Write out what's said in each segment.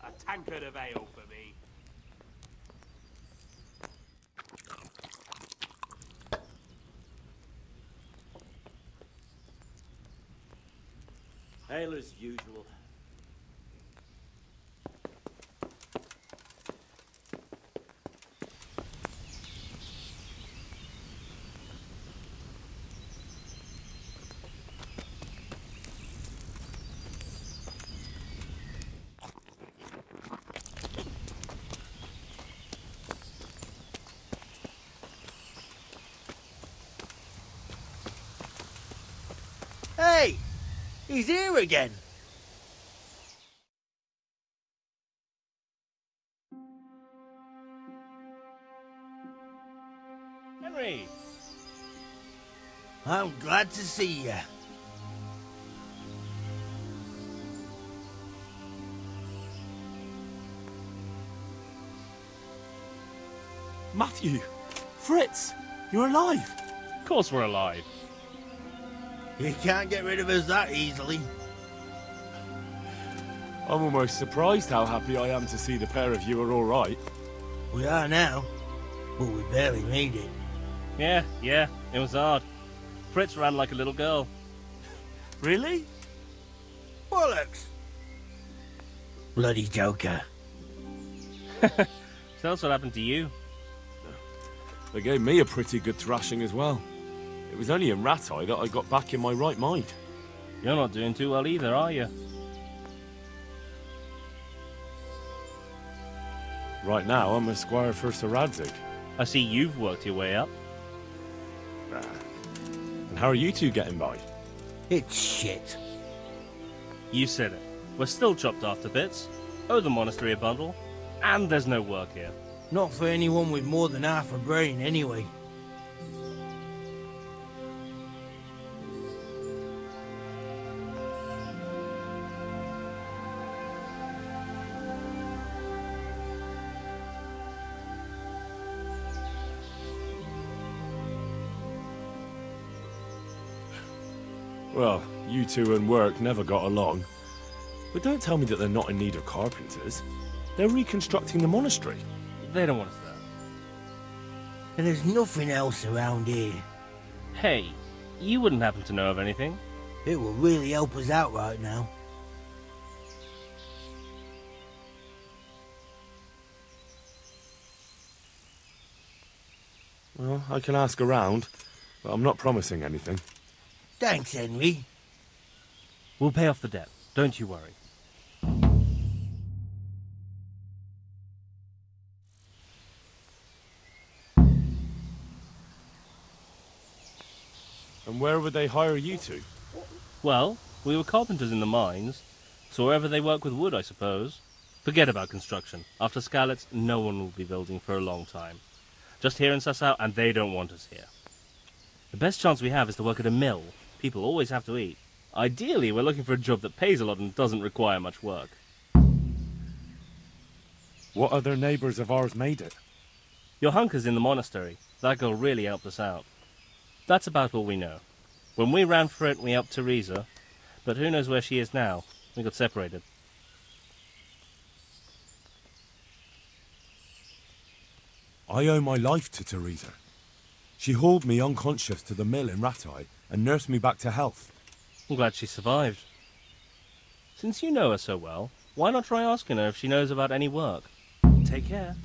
A tankard of ale for me. Ale as usual. Hey! He's here again! Henry! I'm glad to see you. Matthew! Fritz! You're alive! Of course we're alive. You can't get rid of us that easily. I'm almost surprised how happy I am to see the pair of you are all right. We are now, but we barely made it. Yeah, it was hard. Fritz ran like a little girl. Really? Bollocks! Bloody joker. Tell us what happened to you. They gave me a pretty good thrashing as well. It was only in Rattay that I got back in my right mind. You're not doing too well either, are you? Right now, I'm a squire for Sir Radzig. I see you've worked your way up. Nah. And how are you two getting by? It's shit. You said it. We're still chopped off to bits, owe the monastery a bundle, and there's no work here. Not for anyone with more than half a brain, anyway. Well, you two and work never got along. But don't tell me that they're not in need of carpenters. They're reconstructing the monastery. They don't want us there. And there's nothing else around here. Hey, you wouldn't happen to know of anything? It will really help us out right now. Well, I can ask around, but I'm not promising anything. Thanks, Henry. We'll pay off the debt, don't you worry. And where would they hire you to? Well, we were carpenters in the mines, so wherever they work with wood, I suppose. Forget about construction. After Skalitz, no one will be building for a long time. Just here in Sasau, and they don't want us here. The best chance we have is to work at a mill. People always have to eat. Ideally, we're looking for a job that pays a lot and doesn't require much work. What other neighbours of ours made it? Your hunker's in the monastery. That girl really helped us out. That's about all we know. When we ran for it, we helped Teresa, but who knows where she is now? We got separated. I owe my life to Teresa. She hauled me unconscious to the mill in Rattay and nursed me back to health. I'm glad she survived. Since you know her so well, why not try asking her if she knows about any work? Take care.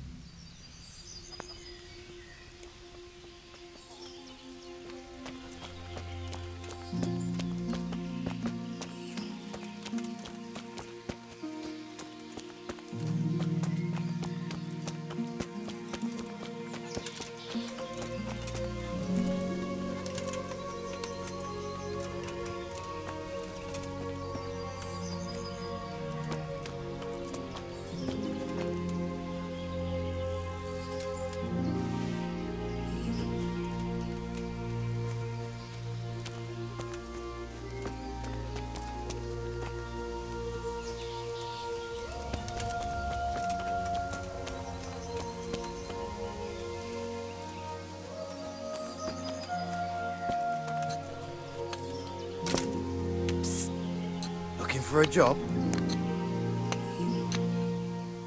Looking for a job?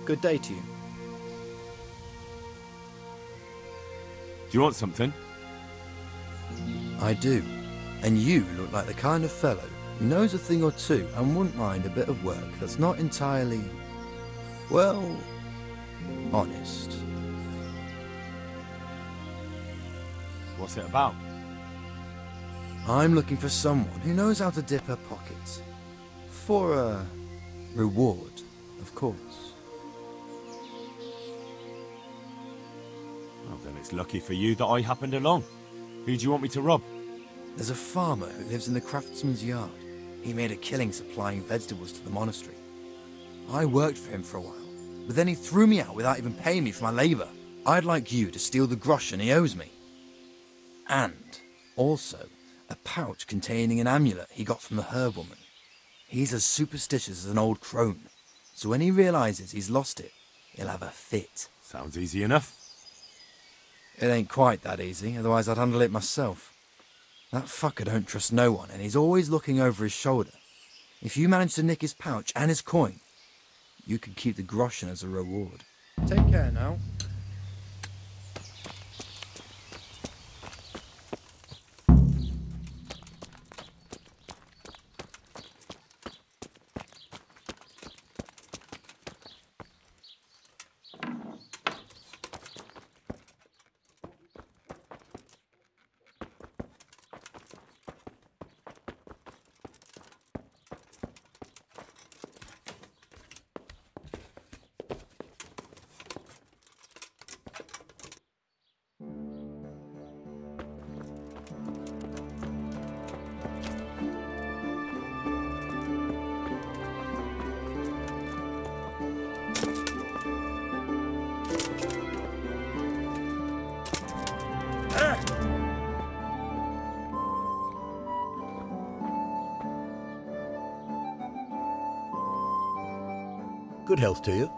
Good day to you. Do you want something? I do. And you look like the kind of fellow who knows a thing or two and wouldn't mind a bit of work that's not entirely, well, honest. What's it about? I'm looking for someone who knows how to dip her pockets. For a reward, of course. Well, then it's lucky for you that I happened along. Who do you want me to rob? There's a farmer who lives in the craftsman's yard. He made a killing supplying vegetables to the monastery. I worked for him for a while, but then he threw me out without even paying me for my labour. I'd like you to steal the groschen he owes me. And also a pouch containing an amulet he got from the herb woman. He's as superstitious as an old crone, so when he realises he's lost it, he'll have a fit. Sounds easy enough. It ain't quite that easy, otherwise I'd handle it myself. That fucker don't trust no one, and he's always looking over his shoulder. If you manage to nick his pouch and his coin, you could keep the groschen as a reward. Take care now. Good health to you.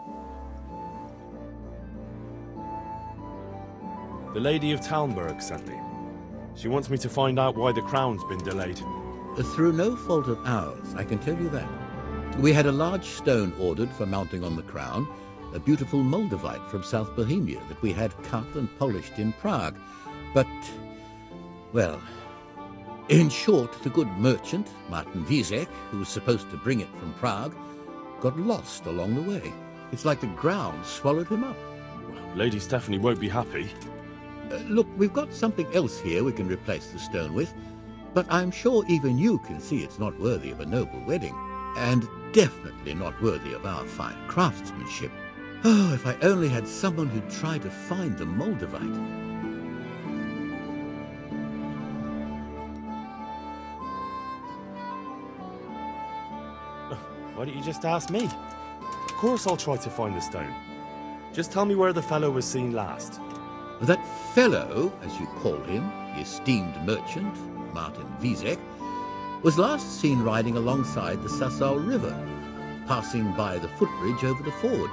The Lady of Talmberg sent me. She wants me to find out why the crown's been delayed. Through no fault of ours, I can tell you that. We had a large stone ordered for mounting on the crown, a beautiful Moldavite from South Bohemia that we had cut and polished in Prague. But, well, in short, the good merchant, Martin Wiesek, who was supposed to bring it from Prague, got lost along the way. It's like the ground swallowed him up. Lady Stephanie won't be happy. Look, we've got something else here we can replace the stone with, but I'm sure even you can see it's not worthy of a noble wedding, and definitely not worthy of our fine craftsmanship. Oh, if I only had someone who'd try to find the Moldavite. Why don't you just ask me? Of course I'll try to find the stone. Just tell me where the fellow was seen last. That fellow, as you call him, the esteemed merchant, Martin Wiesek, was last seen riding alongside the Sassau River, passing by the footbridge over the ford,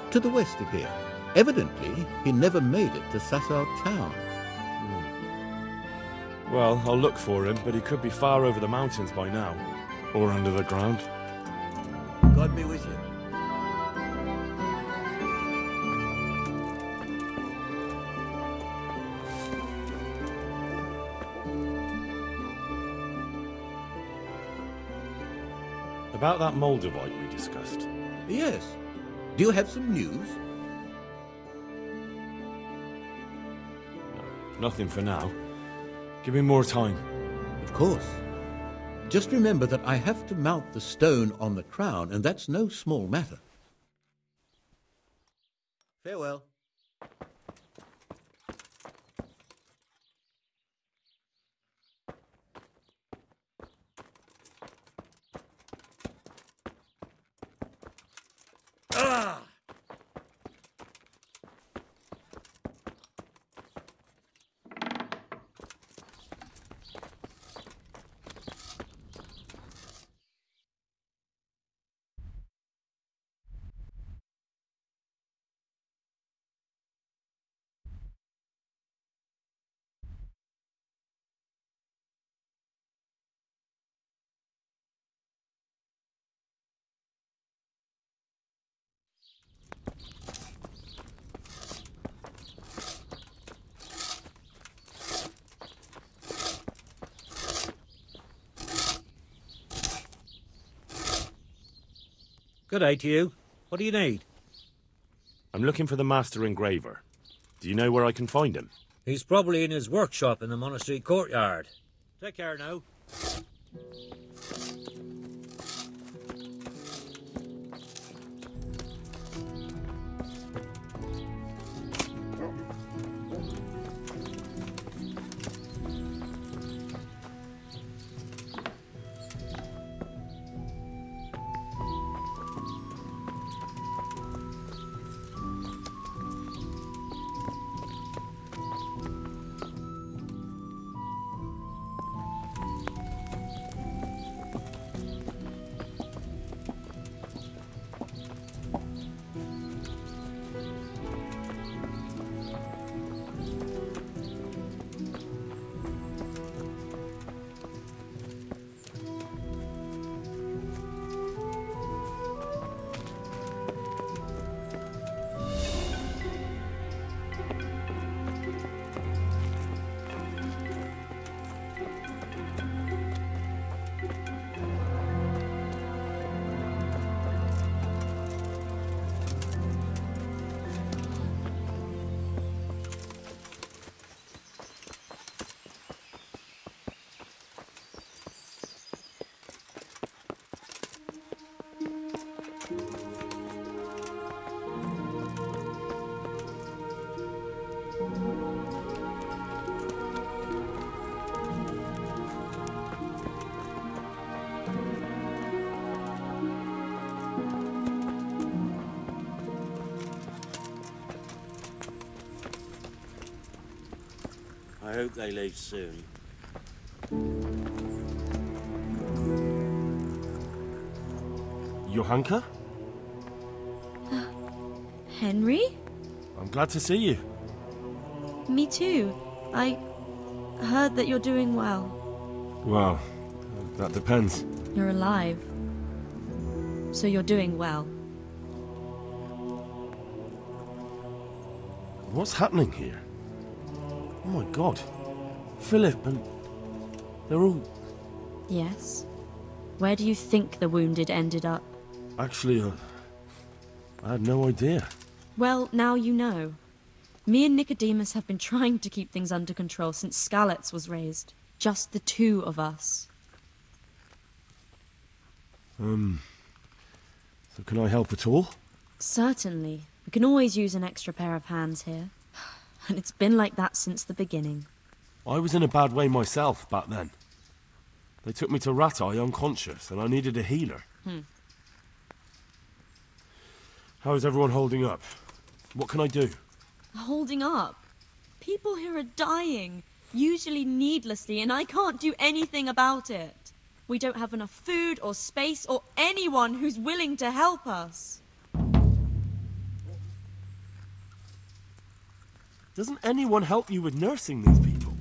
to the west of here. Evidently, he never made it to Sassau town. Well, I'll look for him, but he could be far over the mountains by now. Or under the ground. God be with you. About that Moldavite we discussed. Yes. Do you have some news? No, nothing for now. Give me more time. Of course. Just remember that I have to mount the stone on the crown, and that's no small matter. Farewell. Good day to you. What do you need? I'm looking for the master engraver. Do you know where I can find him? He's probably in his workshop in the monastery courtyard. Take care now. I hope they leave soon. Johanka? Henry? I'm glad to see you. Me too. I heard that you're doing well. Well, that depends. You're alive. So you're doing well. What's happening here? Oh my god. Philip and... they're all... Yes. Where do you think the wounded ended up? Actually, I had no idea. Well, now you know. Me and Nicodemus have been trying to keep things under control since Skalitz was raised. Just the two of us. So can I help at all? Certainly. We can always use an extra pair of hands here. And it's been like that since the beginning. I was in a bad way myself back then. They took me to Ratai unconscious, and I needed a healer. How is everyone holding up? What can I do? Holding up? People here are dying, usually needlessly, and I can't do anything about it. We don't have enough food or space or anyone who's willing to help us. Doesn't anyone help you with nursing these people?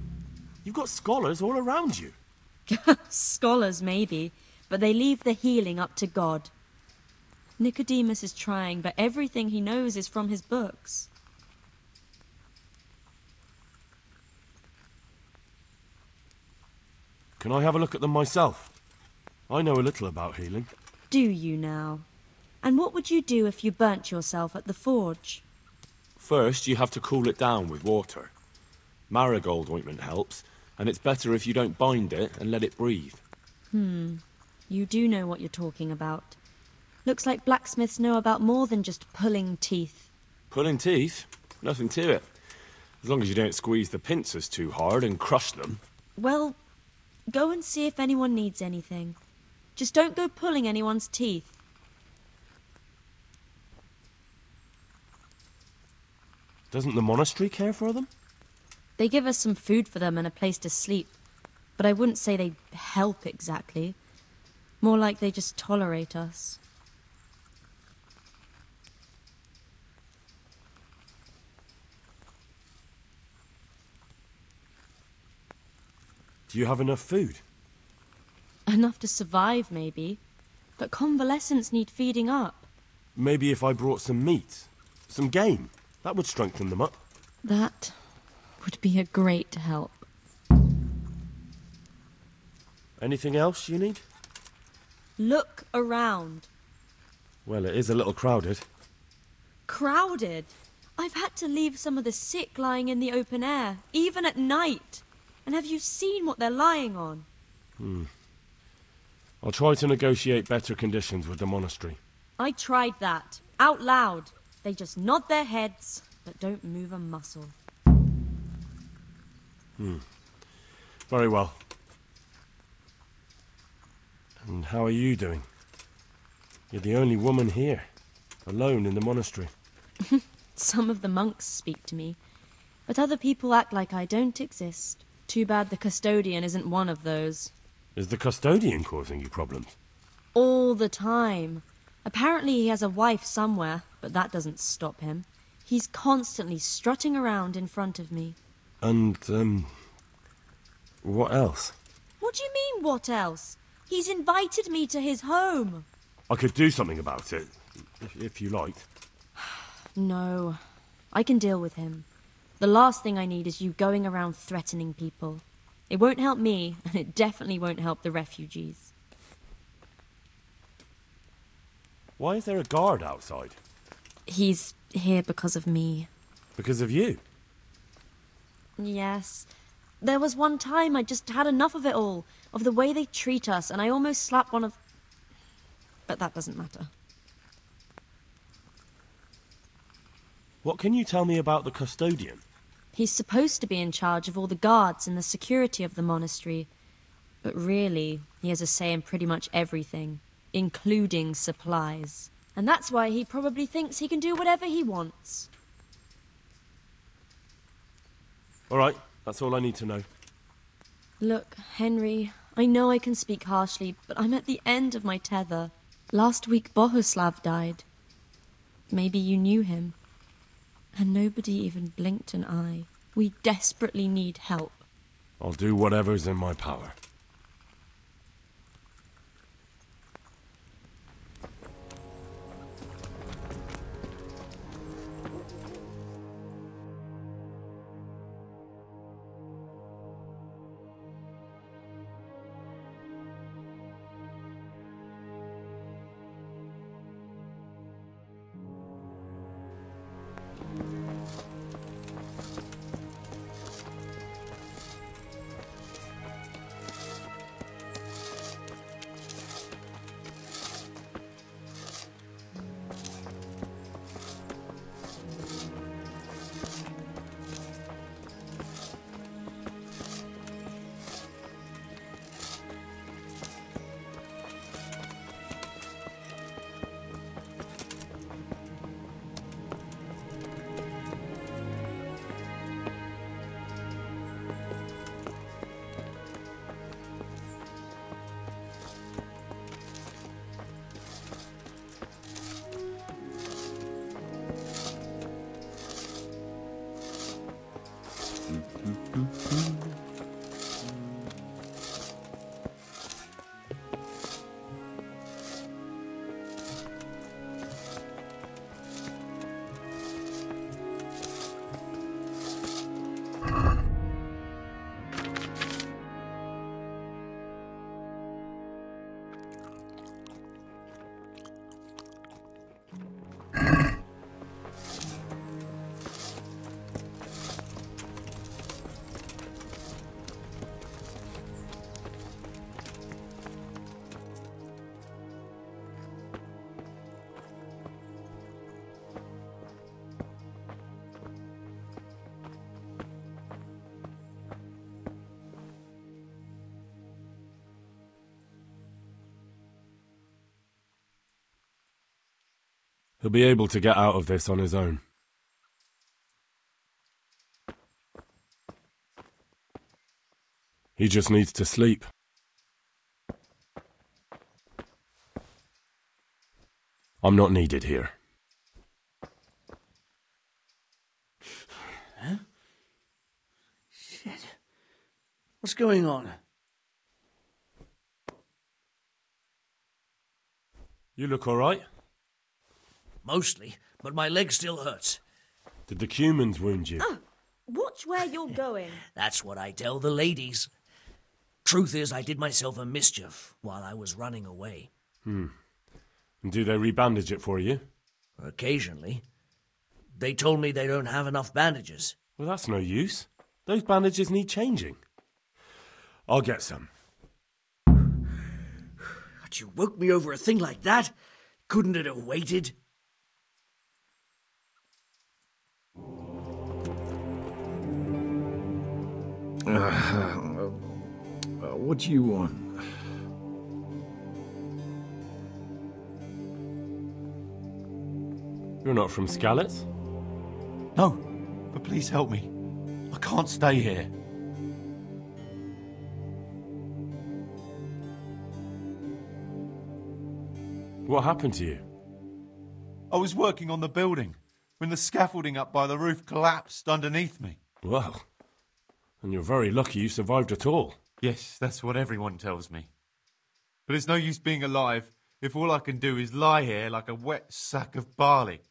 You've got scholars all around you. Scholars, maybe, but they leave the healing up to God. Nicodemus is trying, but everything he knows is from his books. Can I have a look at them myself? I know a little about healing. Do you now? And what would you do if you burnt yourself at the forge? First, you have to cool it down with water. Marigold ointment helps, and it's better if you don't bind it and let it breathe. You do know what you're talking about. Looks like blacksmiths know about more than just pulling teeth. Pulling teeth? Nothing to it. As long as you don't squeeze the pincers too hard and crush them. Well, go and see if anyone needs anything. Just don't go pulling anyone's teeth. Doesn't the monastery care for them? They give us some food for them and a place to sleep. But I wouldn't say they help exactly. More like they just tolerate us. Do you have enough food? Enough to survive, maybe. But convalescents need feeding up. Maybe if I brought some meat, some game, that would strengthen them up. That would be a great help. Anything else you need? Look around. Well, it is a little crowded. Crowded? I've had to leave some of the sick lying in the open air, even at night. And have you seen what they're lying on? I'll try to negotiate better conditions with the monastery. I tried that, out loud. They just nod their heads, but don't move a muscle. Very well. And how are you doing? You're the only woman here, alone in the monastery. Some of the monks speak to me, but other people act like I don't exist. Too bad the custodian isn't one of those. Is the custodian causing you problems? All the time. Apparently he has a wife somewhere, but that doesn't stop him. He's constantly strutting around in front of me. And, what else? What do you mean, what else? He's invited me to his home. I could do something about it, if you liked. No, I can deal with him. The last thing I need is you going around threatening people. It won't help me, and it definitely won't help the refugees. Why is there a guard outside? He's here because of me. Because of you? Yes. There was one time I just had enough of it all, of the way they treat us, and I almost slapped one of... But that doesn't matter. What can you tell me about the custodian? He's supposed to be in charge of all the guards and the security of the monastery. But really, he has a say in pretty much everything, including supplies. And that's why he probably thinks he can do whatever he wants. All right, that's all I need to know. Look, Henry, I know I can speak harshly, but I'm at the end of my tether. Last week Bohuslav died. Maybe you knew him. And nobody even blinked an eye. We desperately need help. I'll do whatever's in my power. He'll be able to get out of this on his own. He just needs to sleep. I'm not needed here. Huh? Shit. What's going on? You look all right? Mostly, but my leg still hurts. Did the humans wound you? Oh, watch where you're going. That's what I tell the ladies. Truth is, I did myself a mischief while I was running away. And do they rebandage it for you? Occasionally. They told me they don't have enough bandages. Well, that's no use. Those bandages need changing. I'll get some. But you woke me over a thing like that? Couldn't it have waited? What do you want? You're not from Skalitz? No, but please help me. I can't stay here. What happened to you? I was working on the building when the scaffolding up by the roof collapsed underneath me. Well, and you're very lucky you survived at all. Yes, that's what everyone tells me. But it's no use being alive if all I can do is lie here like a wet sack of barley.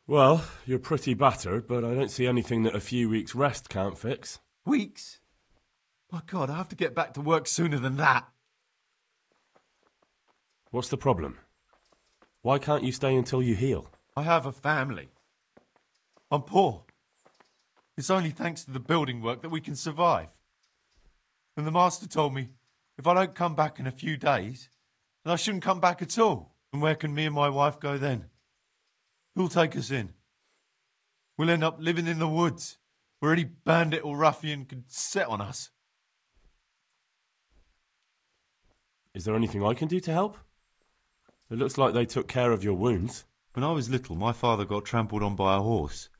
Well, you're pretty battered, but I don't see anything that a few weeks' rest can't fix. Weeks? My God, I have to get back to work sooner than that. What's the problem? Why can't you stay until you heal? I have a family. I'm poor. It's only thanks to the building work that we can survive. And the master told me if I don't come back in a few days, then I shouldn't come back at all. And where can me and my wife go then? Who'll take us in? We'll end up living in the woods, where any bandit or ruffian could set on us. Is there anything I can do to help? It looks like they took care of your wounds. When I was little, my father got trampled on by a horse,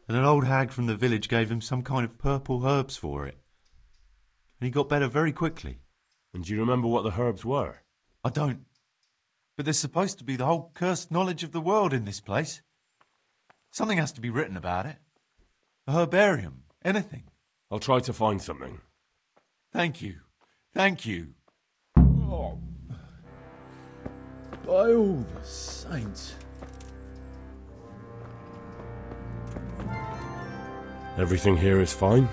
and an old hag from the village gave him some kind of purple herbs for it. And he got better very quickly. And do you remember what the herbs were? I don't. But there's supposed to be the whole cursed knowledge of the world in this place. Something has to be written about it. A herbarium, anything. I'll try to find something. Thank you. Thank you. Oh. By all the saints. Everything here is fine?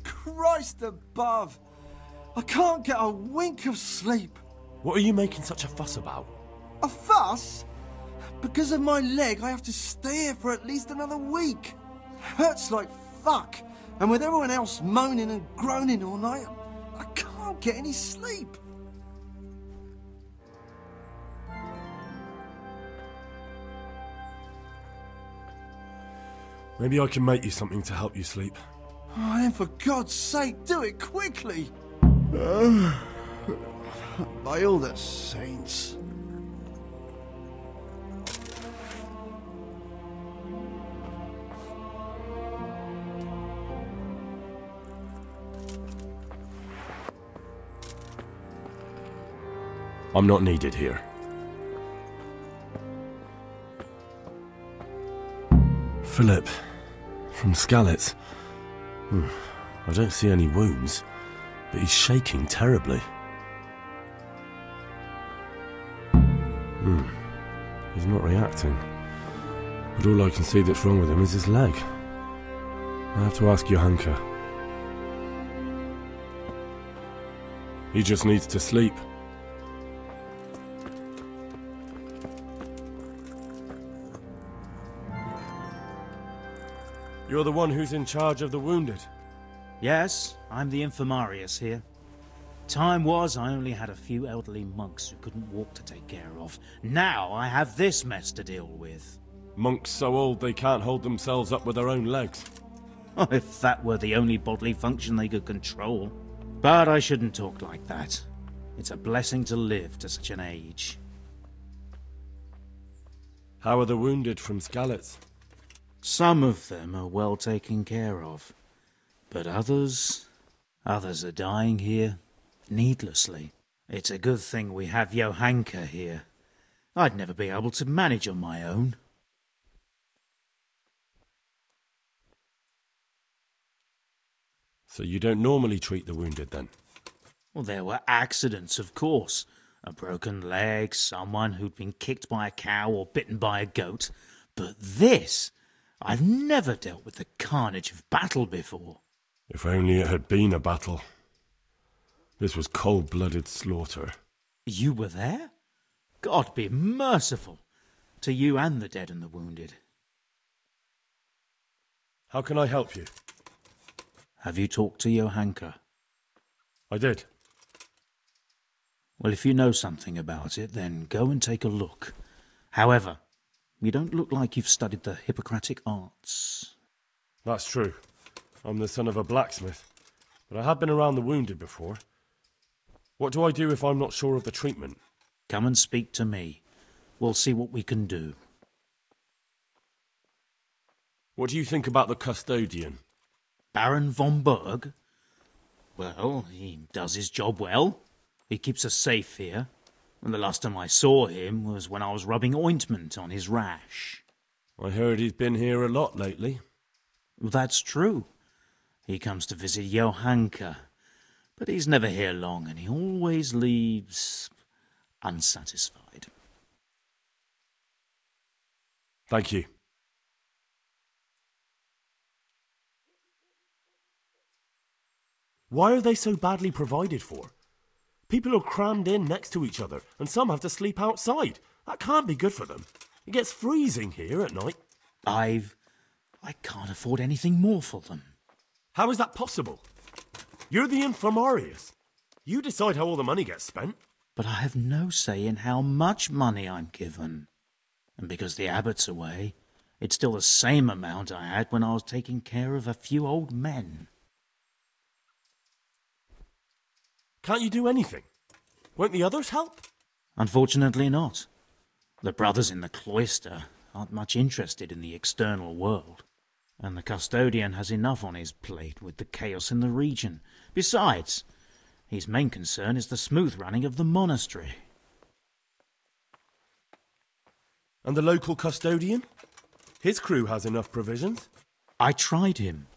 Christ above! I can't get a wink of sleep. What are you making such a fuss about? A fuss? Because of my leg, I have to stay here for at least another week. Hurts like fuck. And with everyone else moaning and groaning all night, I can't get any sleep. Maybe I can make you something to help you sleep. Oh, then for God's sake, do it quickly. By all the saints. I'm not needed here. Philip, from Skalitz. I don't see any wounds, but he's shaking terribly. He's not reacting. But all I can see that's wrong with him is his leg. I have to ask Johanka. He just needs to sleep. You're the one who's in charge of the wounded. Yes, I'm the infirmarius here. Time was I only had a few elderly monks who couldn't walk to take care of. Now I have this mess to deal with. Monks so old they can't hold themselves up with their own legs. Oh, if that were the only bodily function they could control. But I shouldn't talk like that. It's a blessing to live to such an age. How are the wounded from Skalitz? Some of them are well taken care of. But others are dying here needlessly. It's a good thing we have Johanka here. I'd never be able to manage on my own. So you don't normally treat the wounded then? Well, there were accidents, of course. A broken leg, someone who'd been kicked by a cow or bitten by a goat. But this, I've never dealt with the carnage of battle before. If only it had been a battle. This was cold-blooded slaughter. You were there? God be merciful to you and the dead and the wounded. How can I help you? Have you talked to Johanka? I did. Well, if you know something about it, then go and take a look. However, you don't look like you've studied the Hippocratic arts. That's true. I'm the son of a blacksmith, but I have been around the wounded before. What do I do if I'm not sure of the treatment? Come and speak to me. We'll see what we can do. What do you think about the custodian? Baron von Berg? Well, he does his job well. He keeps us safe here. And the last time I saw him was when I was rubbing ointment on his rash. I heard he's been here a lot lately. That's true. He comes to visit Johanka, but he's never here long, and he always leaves unsatisfied. Thank you. Why are they so badly provided for? People are crammed in next to each other, and some have to sleep outside. That can't be good for them. It gets freezing here at night. I can't afford anything more for them. How is that possible? You're the infirmarius. You decide how all the money gets spent. But I have no say in how much money I'm given. And because the abbot's away, it's still the same amount I had when I was taking care of a few old men. Can't you do anything? Won't the others help? Unfortunately not. The brothers in the cloister aren't much interested in the external world. And the custodian has enough on his plate with the chaos in the region. Besides, his main concern is the smooth running of the monastery. And the local custodian? His crew has enough provisions. I tried him,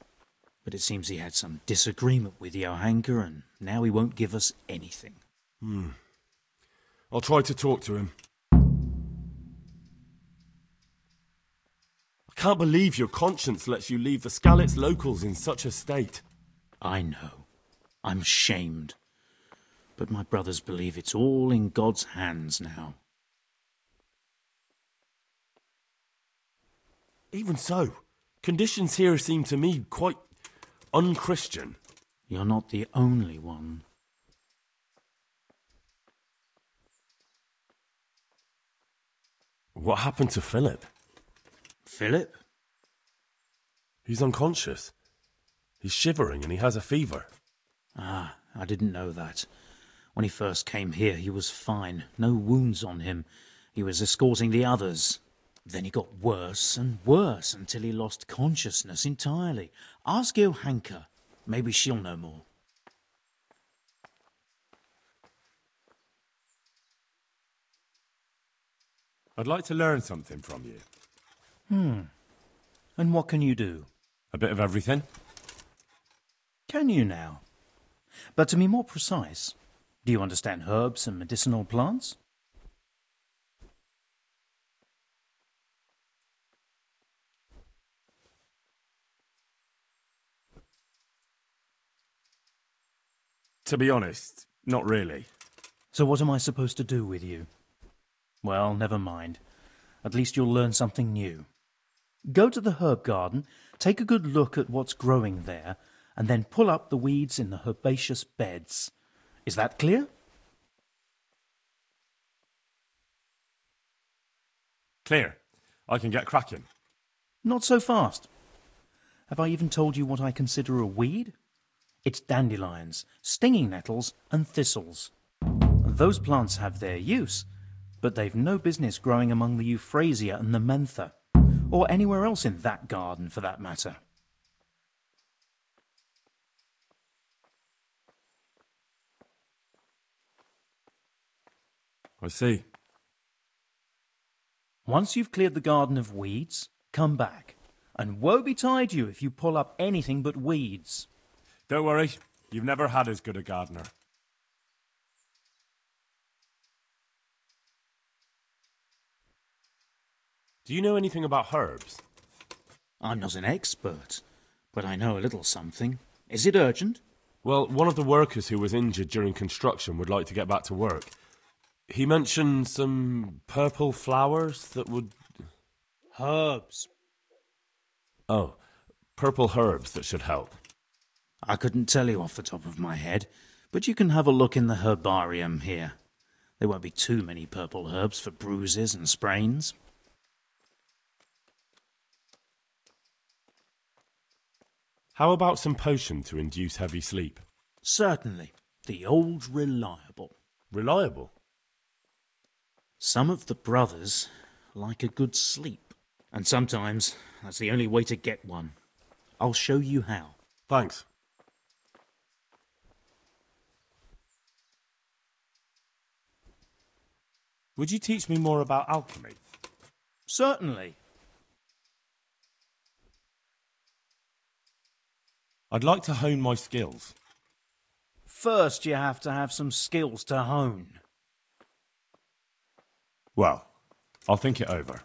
but it seems he had some disagreement with Johanka, and now he won't give us anything. I'll try to talk to him. I can't believe your conscience lets you leave the Skalitz locals in such a state. I know. I'm shamed. But my brothers believe it's all in God's hands now. Even so, conditions here seem to me quite unchristian. You're not the only one. What happened to Philip? Philip? He's unconscious. He's shivering and he has a fever. Ah, I didn't know that. When he first came here, he was fine. No wounds on him. He was escorting the others. Then he got worse and worse until he lost consciousness entirely. Ask Johanka. Maybe she'll know more. I'd like to learn something from you. And what can you do? A bit of everything. Can you now? But to be more precise, do you understand herbs and medicinal plants? To be honest, not really. So what am I supposed to do with you? Well, never mind. At least you'll learn something new. Go to the herb garden, take a good look at what's growing there, and then pull up the weeds in the herbaceous beds. Is that clear? Clear. I can get cracking. Not so fast. Have I even told you what I consider a weed? It's dandelions, stinging nettles, and thistles. Those plants have their use, but they've no business growing among the euphrasia and the mentha, or anywhere else in that garden for that matter. I see. Once you've cleared the garden of weeds, come back, and woe betide you if you pull up anything but weeds. Don't worry, you've never had as good a gardener. Do you know anything about herbs? I'm not an expert, but I know a little something. Is it urgent? Well, one of the workers who was injured during construction would like to get back to work. He mentioned some purple flowers that would... Herbs. Oh, purple herbs that should help. I couldn't tell you off the top of my head, but you can have a look in the herbarium here. There won't be too many purple herbs for bruises and sprains. How about some potion to induce heavy sleep? Certainly. The old reliable. Reliable? Some of the brothers like a good sleep, and sometimes that's the only way to get one. I'll show you how. Thanks. Would you teach me more about alchemy? Certainly. I'd like to hone my skills. First, you have to have some skills to hone. Well, I'll think it over.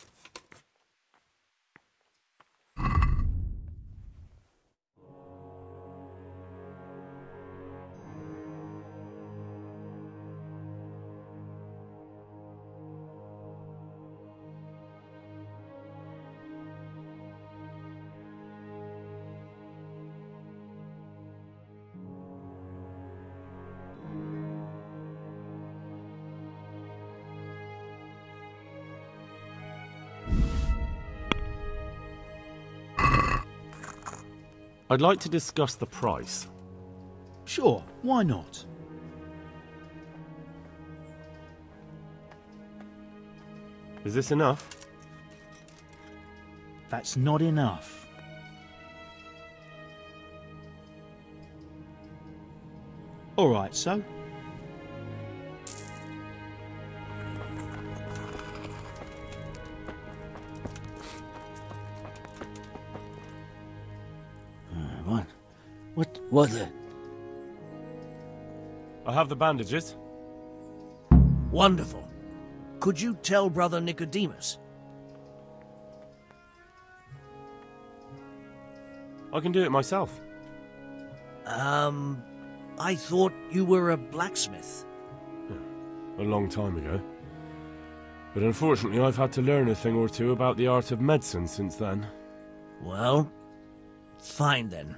I'd like to discuss the price. Sure, why not? Is this enough? That's not enough. All right, so? What? I have the bandages. Wonderful. Could you tell Brother Nicodemus? I can do it myself. I thought you were a blacksmith. A long time ago. But unfortunately, I've had to learn a thing or two about the art of medicine since then. Well, fine then.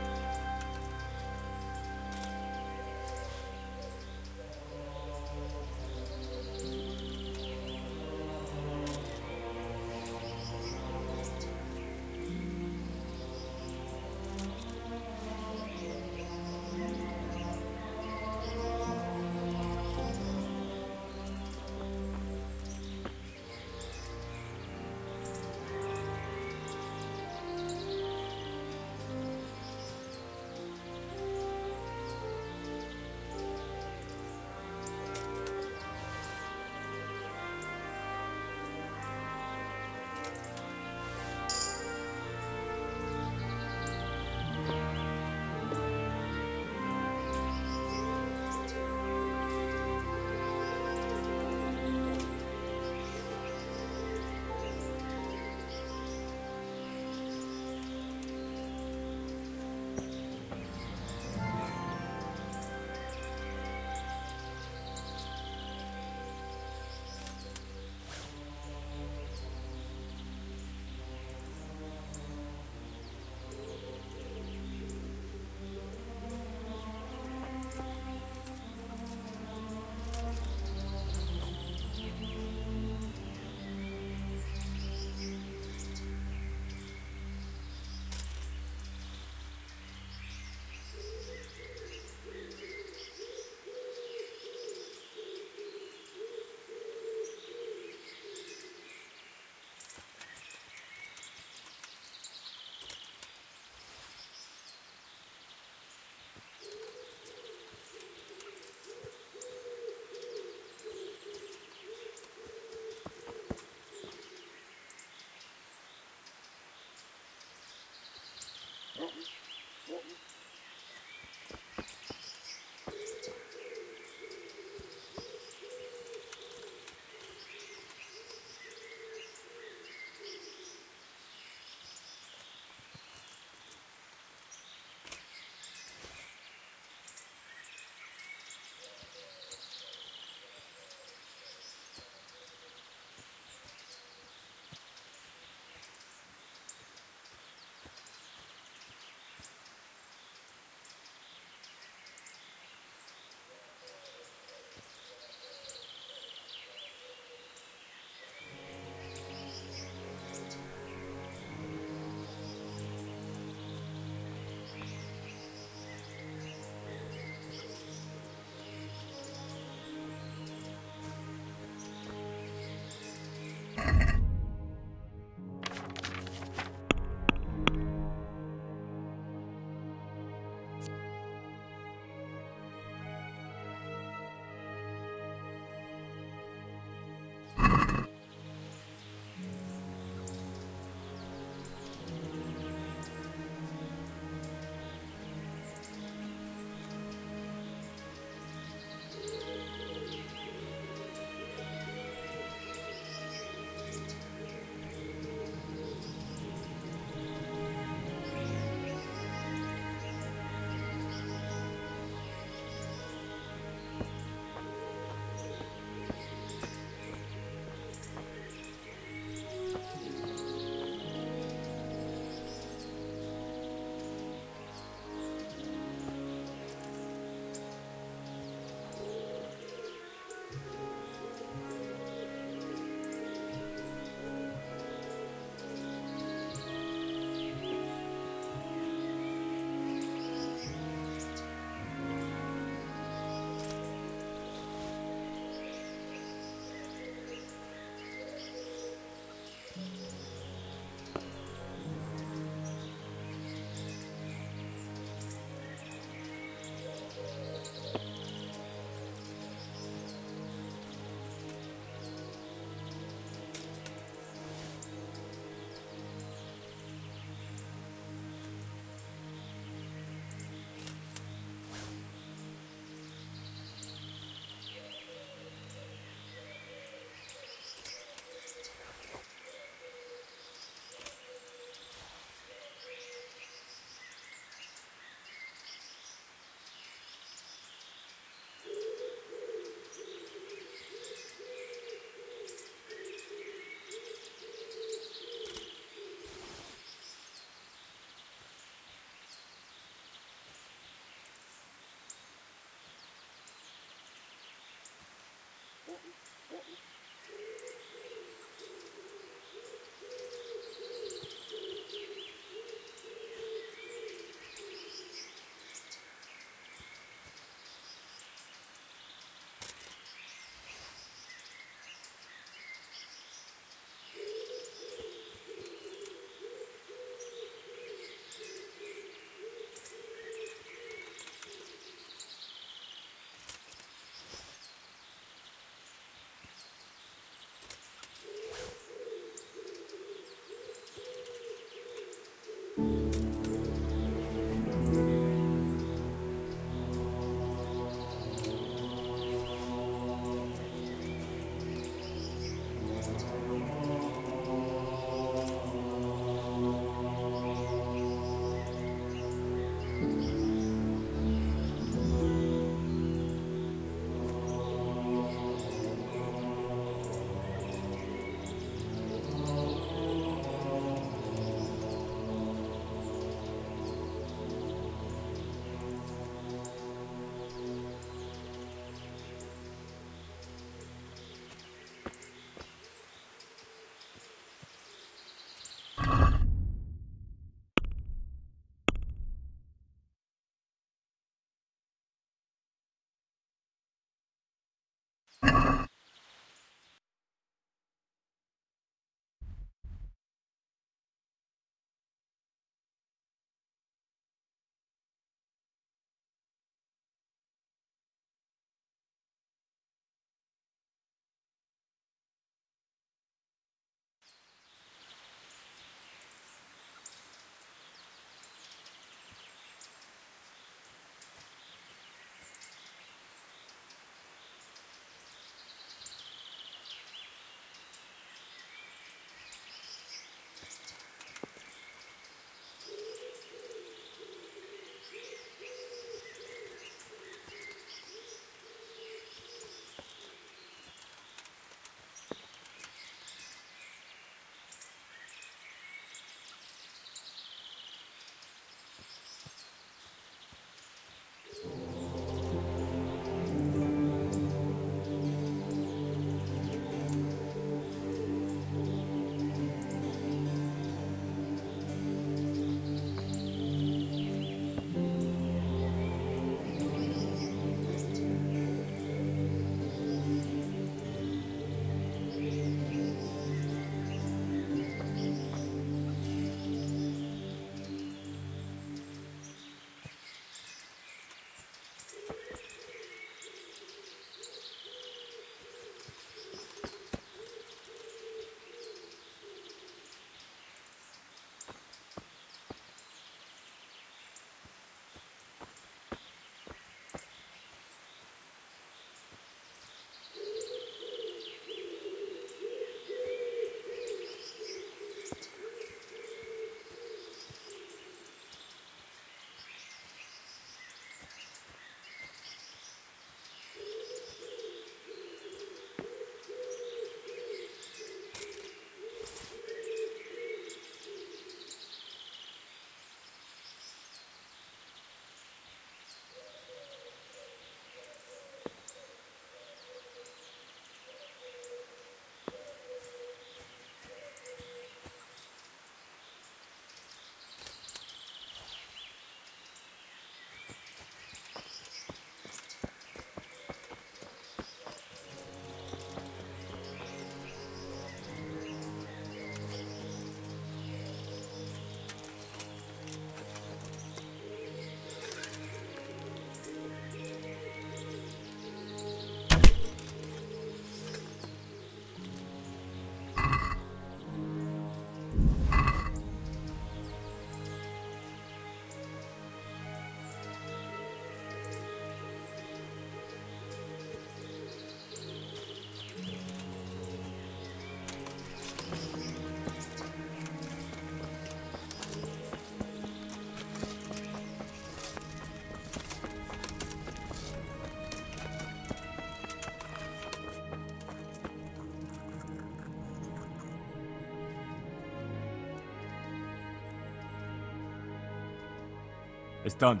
It's done.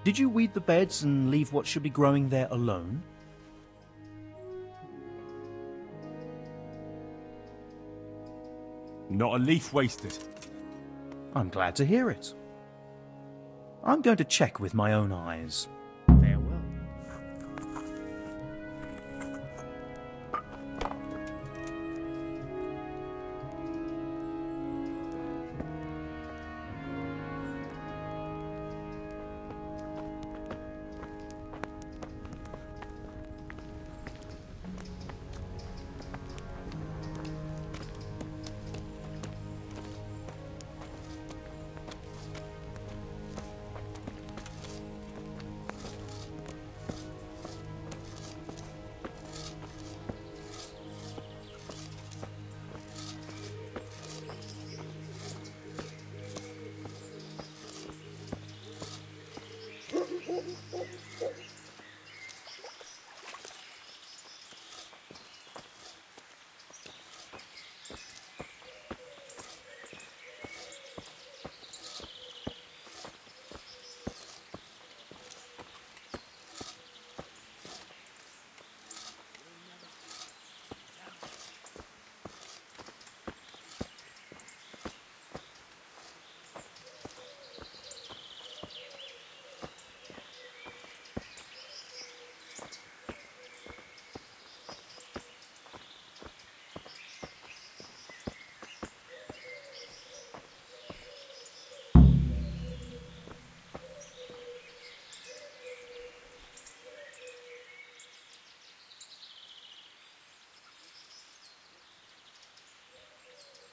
Did you weed the beds and leave what should be growing there alone? Not a leaf wasted. I'm glad to hear it. I'm going to check with my own eyes. Farewell.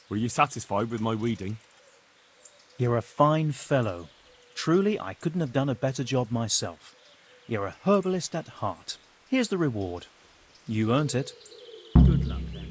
Were you satisfied with my weeding? You're a fine fellow. Truly, I couldn't have done a better job myself. You're a herbalist at heart. Here's the reward. You earned it. Good luck, then.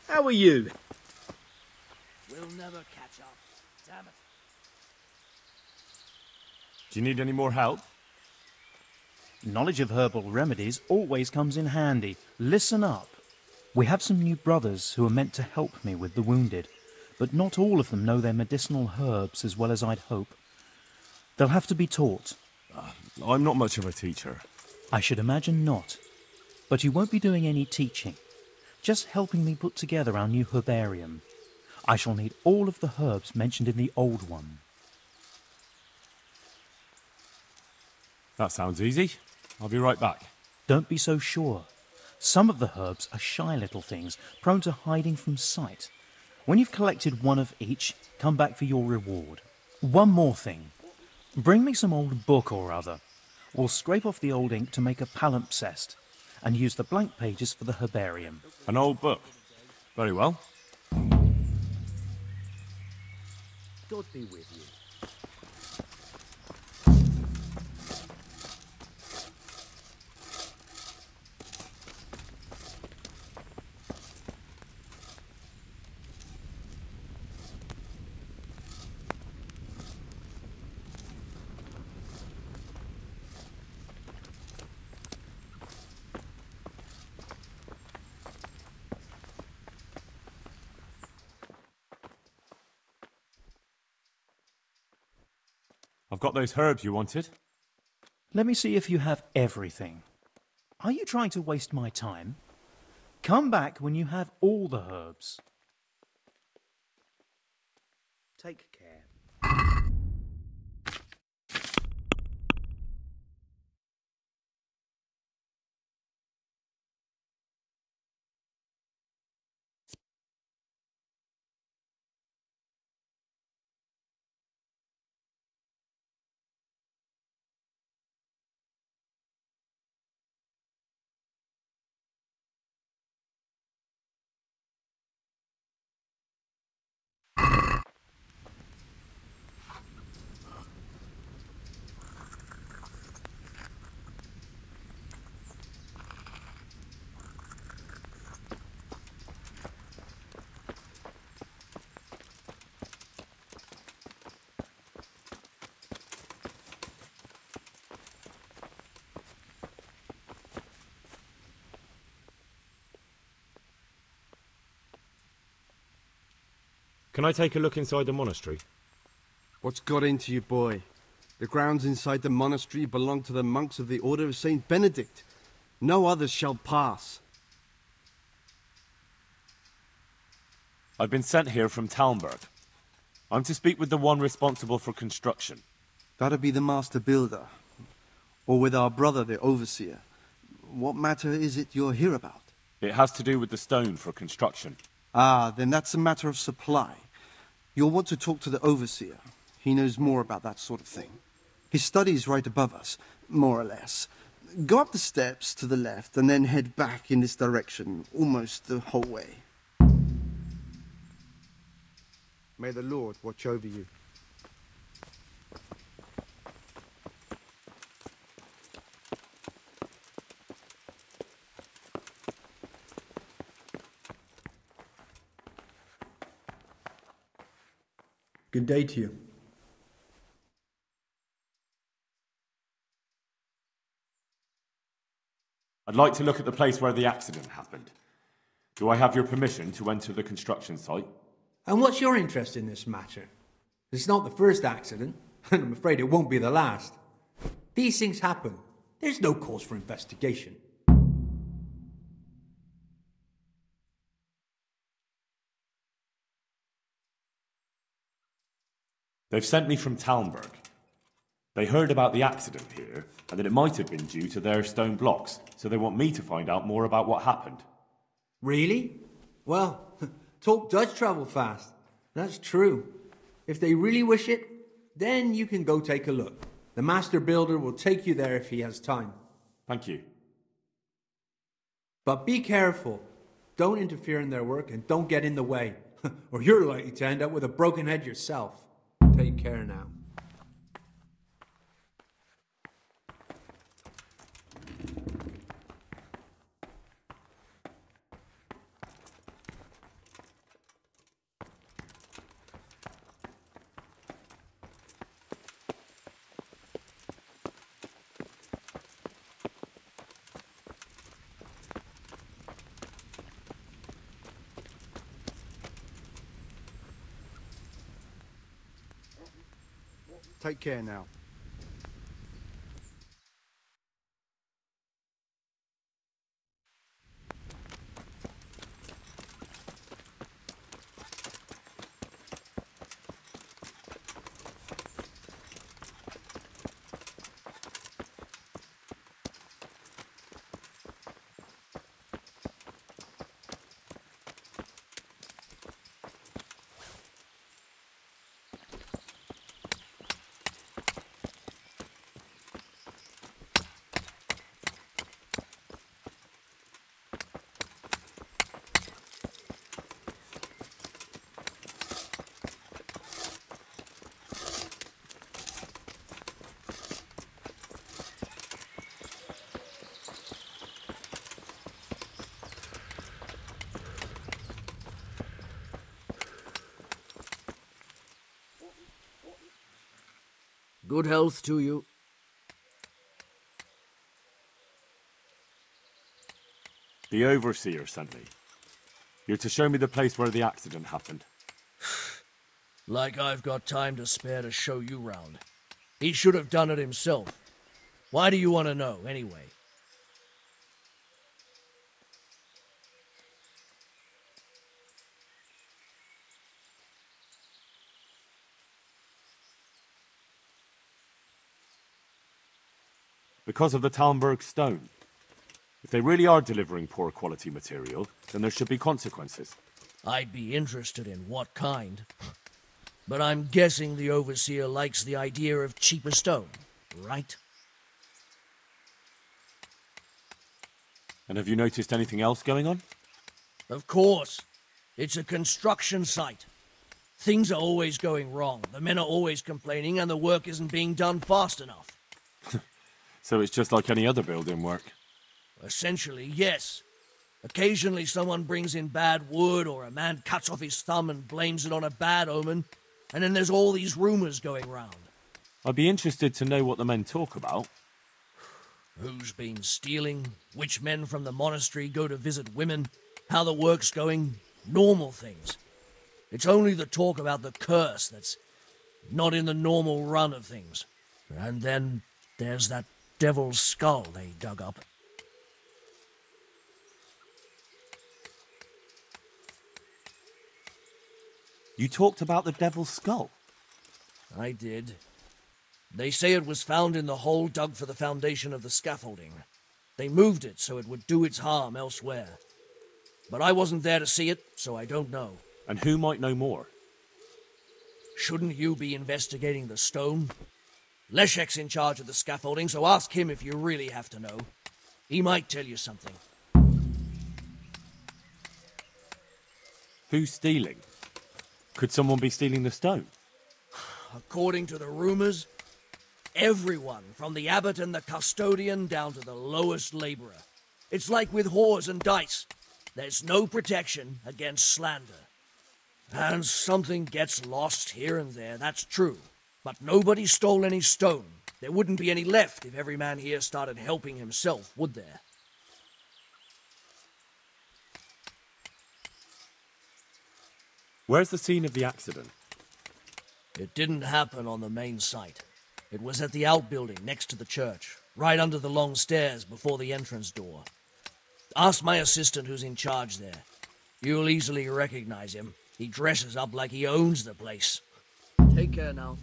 How are you? We'll never catch up. Damn it. Do you need any more help? Knowledge of herbal remedies always comes in handy. Listen up. We have some new brothers who are meant to help me with the wounded, but not all of them know their medicinal herbs as well as I'd hope. They'll have to be taught. I'm not much of a teacher. I should imagine not. But you won't be doing any teaching. Just helping me put together our new herbarium. I shall need all of the herbs mentioned in the old one. That sounds easy. I'll be right back. Don't be so sure. Some of the herbs are shy little things, prone to hiding from sight. When you've collected one of each, come back for your reward. One more thing. Bring me some old book or other. We'll scrape off the old ink to make a palimpsest, and use the blank pages for the herbarium. An old book. Very well. God be with you. I've got those herbs you wanted. Let me see if you have everything. Are you trying to waste my time? Come back when you have all the herbs. Take care. Can I take a look inside the monastery? What's got into you, boy? The grounds inside the monastery belong to the monks of the Order of Saint Benedict. No others shall pass. I've been sent here from Talmberg. I'm to speak with the one responsible for construction. That'd be the master builder. Or with our brother, the overseer. What matter is it you're here about? It has to do with the stone for construction. Ah, then that's a matter of supply. You'll want to talk to the overseer. He knows more about that sort of thing. His study's right above us, more or less. Go up the steps to the left and then head back in this direction, almost the whole way. May the Lord watch over you. Good day to you. I'd like to look at the place where the accident happened. Do I have your permission to enter the construction site? And what's your interest in this matter? It's not the first accident, and I'm afraid it won't be the last. These things happen. There's no cause for investigation. They've sent me from Talmberg. They heard about the accident here, and that it might have been due to their stone blocks, so they want me to find out more about what happened. Really? Well, talk does travel fast. That's true. If they really wish it, then you can go take a look. The master builder will take you there if he has time. Thank you. But be careful. Don't interfere in their work and don't get in the way, or you're likely to end up with a broken head yourself. Take care now. Take care now. Good health to you. The Overseer sent me. You're to show me the place where the accident happened. Like I've got time to spare to show you round. He should have done it himself. Why do you want to know, anyway? Because of the Talmberg stone. If they really are delivering poor quality material, then there should be consequences. I'd be interested in what kind. But I'm guessing the Overseer likes the idea of cheaper stone, right? And have you noticed anything else going on? Of course. It's a construction site. Things are always going wrong. The men are always complaining and the work isn't being done fast enough. So it's just like any other building work? Essentially, yes. Occasionally someone brings in bad wood or a man cuts off his thumb and blames it on a bad omen. And then there's all these rumors going round. I'd be interested to know what the men talk about. Who's been stealing, which men from the monastery go to visit women, how the work's going, normal things. It's only the talk about the curse that's not in the normal run of things. And then there's that devil's skull they dug up. You talked about the devil's skull? I did. They say it was found in the hole dug for the foundation of the scaffolding. They moved it so it would do its harm elsewhere. But I wasn't there to see it, so I don't know. And who might know more? Shouldn't you be investigating the stone? Leszek's in charge of the scaffolding, so ask him if you really have to know. He might tell you something. Who's stealing? Could someone be stealing the stone? According to the rumors, everyone, from the abbot and the custodian down to the lowest laborer. It's like with whores and dice. There's no protection against slander. And something gets lost here and there, that's true. But nobody stole any stone. There wouldn't be any left if every man here started helping himself, would there? Where's the scene of the accident? It didn't happen on the main site. It was at the outbuilding next to the church, right under the long stairs before the entrance door. Ask my assistant who's in charge there. You'll easily recognize him. He dresses up like he owns the place. Take care now.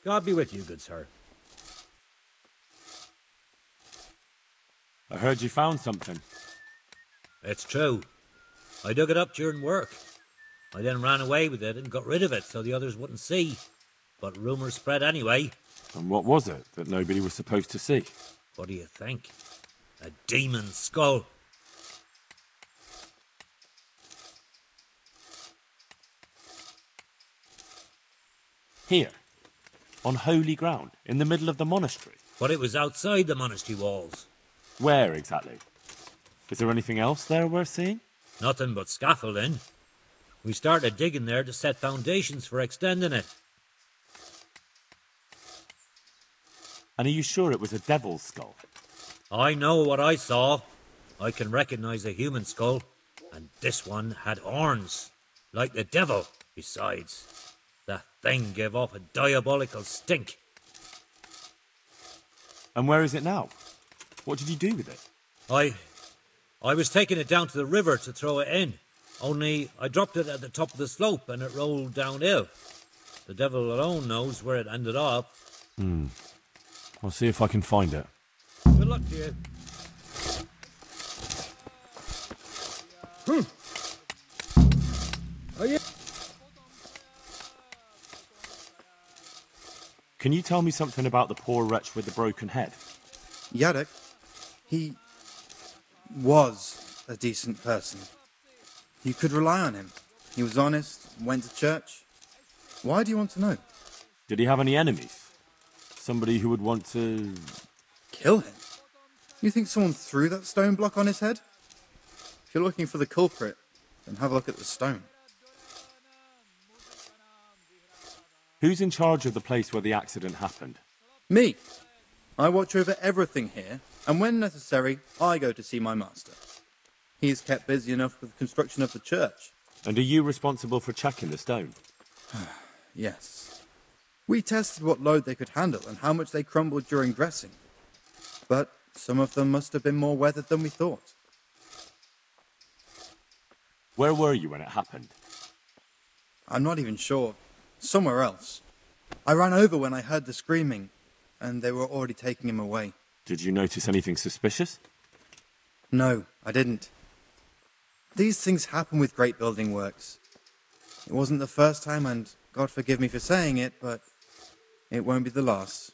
God be with you, good sir. I heard you found something. It's true. I dug it up during work. I then ran away with it and got rid of it so the others wouldn't see. But rumours spread anyway. And what was it that nobody was supposed to see? What do you think? A demon skull. Here. On holy ground, in the middle of the monastery. But it was outside the monastery walls. Where exactly? Is there anything else there worth seeing? Nothing but scaffolding. We started digging there to set foundations for extending it. And are you sure it was a devil's skull? I know what I saw. I can recognize a human skull. And this one had horns. Like the devil, besides. The thing gave off a diabolical stink. And where is it now? What did you do with it? I was taking it down to the river to throw it in. Only I dropped it at the top of the slope and it rolled downhill. The devil alone knows where it ended up. I'll see if I can find it. Good luck to you. Are you? Can you tell me something about the poor wretch with the broken head? Yadok, he was a decent person. You could rely on him. He was honest, went to church. Why do you want to know? Did he have any enemies? Somebody who would want to... Kill him? You think someone threw that stone block on his head? If you're looking for the culprit, then have a look at the stone. Who's in charge of the place where the accident happened? Me. I watch over everything here, and when necessary, I go to see my master. He is kept busy enough with the construction of the church. And are you responsible for checking the stone? Yes. We tested what load they could handle and how much they crumbled during dressing. But some of them must have been more weathered than we thought. Where were you when it happened? I'm not even sure. Somewhere else. I ran over when I heard the screaming, and they were already taking him away. Did you notice anything suspicious? No, I didn't. These things happen with great building works. It wasn't the first time, and God forgive me for saying it, but it won't be the last.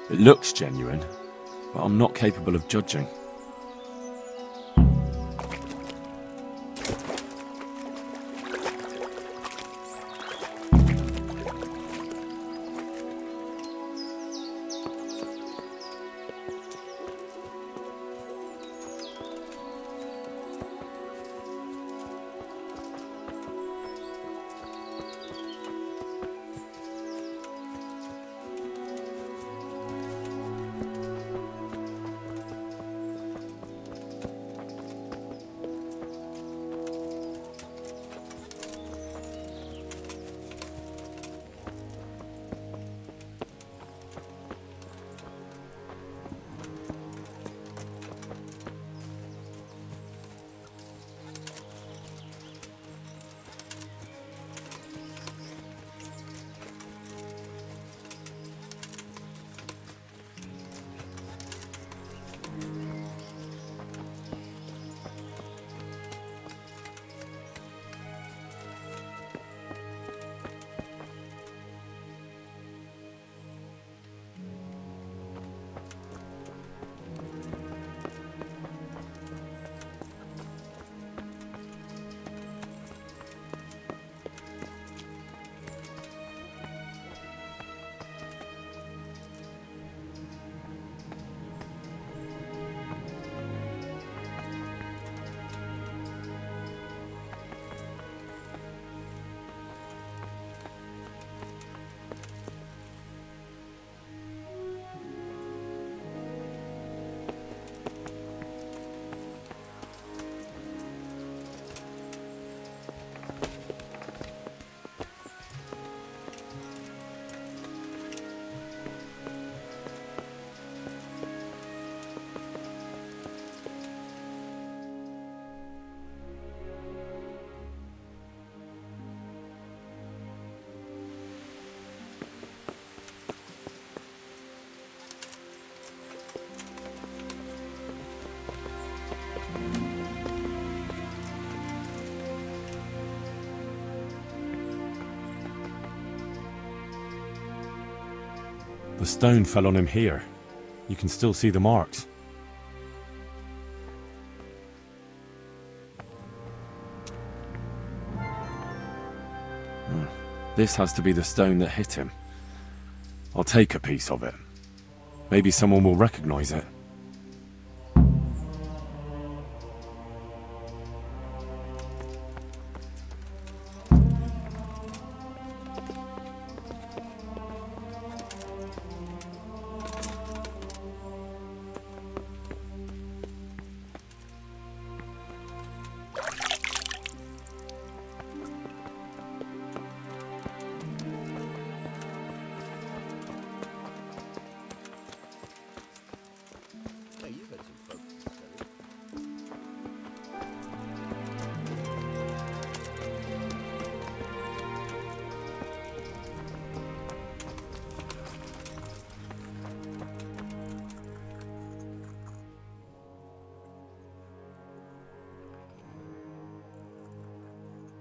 It looks genuine, but I'm not capable of judging. The stone fell on him here. You can still see the marks. This has to be the stone that hit him. I'll take a piece of it. Maybe someone will recognize it.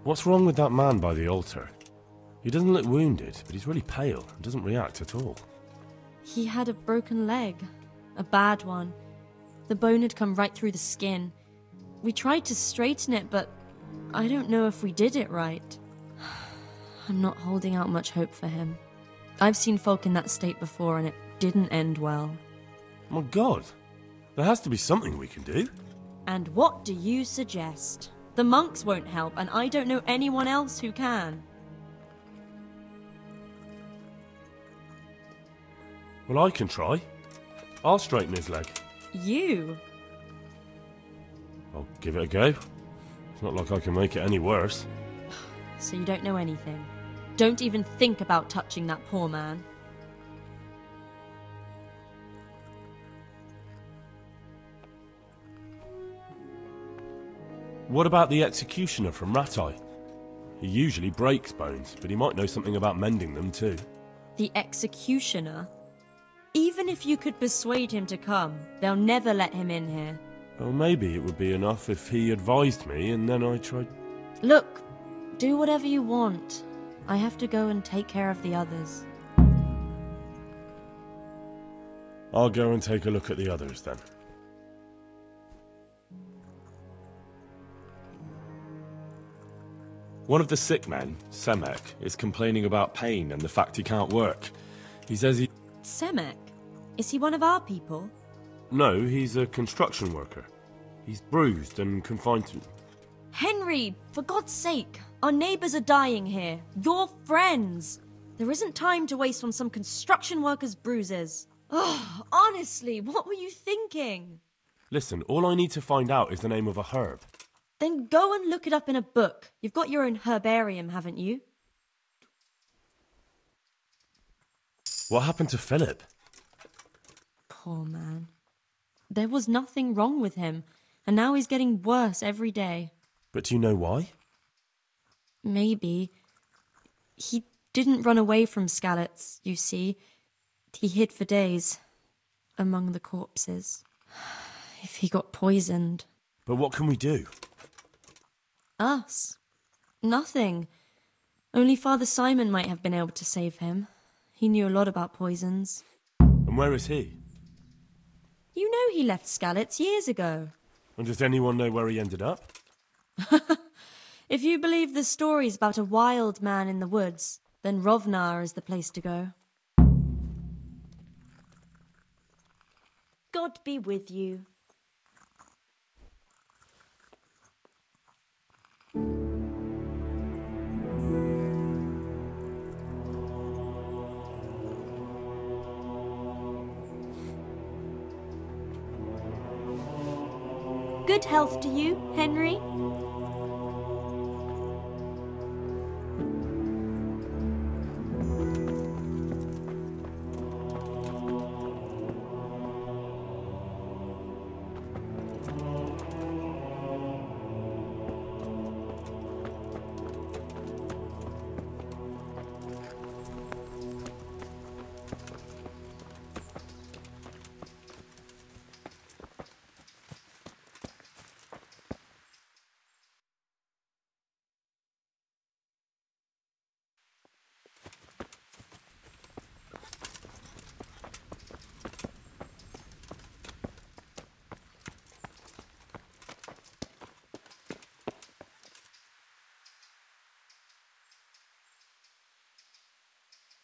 What's wrong with that man by the altar? He doesn't look wounded, but he's really pale and doesn't react at all. He had a broken leg. A bad one. The bone had come right through the skin. We tried to straighten it, but I don't know if we did it right. I'm not holding out much hope for him. I've seen folk in that state before, and it didn't end well. My God! There has to be something we can do. And what do you suggest? The monks won't help, and I don't know anyone else who can. Well, I can try. I'll straighten his leg. You? I'll give it a go. It's not like I can make it any worse. So you don't know anything? Don't even think about touching that poor man. What about the executioner from Ratai? He usually breaks bones, but he might know something about mending them too. The executioner? Even if you could persuade him to come, they'll never let him in here. Well, maybe it would be enough if he advised me and then I tried... Look, do whatever you want. I have to go and take care of the others. I'll go and take a look at the others then. One of the sick men, Semek, is complaining about pain and the fact he can't work. He says he... Semek? Is he one of our people? No, he's a construction worker. He's bruised and confined to... Henry, for God's sake, our neighbours are dying here. You're friends. There isn't time to waste on some construction worker's bruises. Oh, honestly, what were you thinking? Listen, all I need to find out is the name of a herb. Then go and look it up in a book. You've got your own herbarium, haven't you? What happened to Philip? Poor man. There was nothing wrong with him, and now he's getting worse every day. But do you know why? Maybe. He didn't run away from Skalitz, you see. He hid for days, among the corpses. If he got poisoned... But what can we do? Us? Nothing. Only Father Simon might have been able to save him. He knew a lot about poisons. And where is he? You know he left Skalitz years ago. And does anyone know where he ended up? If you believe the stories about a wild man in the woods, then Rovnar is the place to go. God be with you. Good health to you, Henry.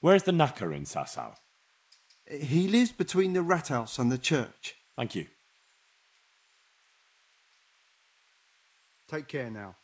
Where's the knacker in Sasau? He lives between the rat house and the church. Thank you. Take care now.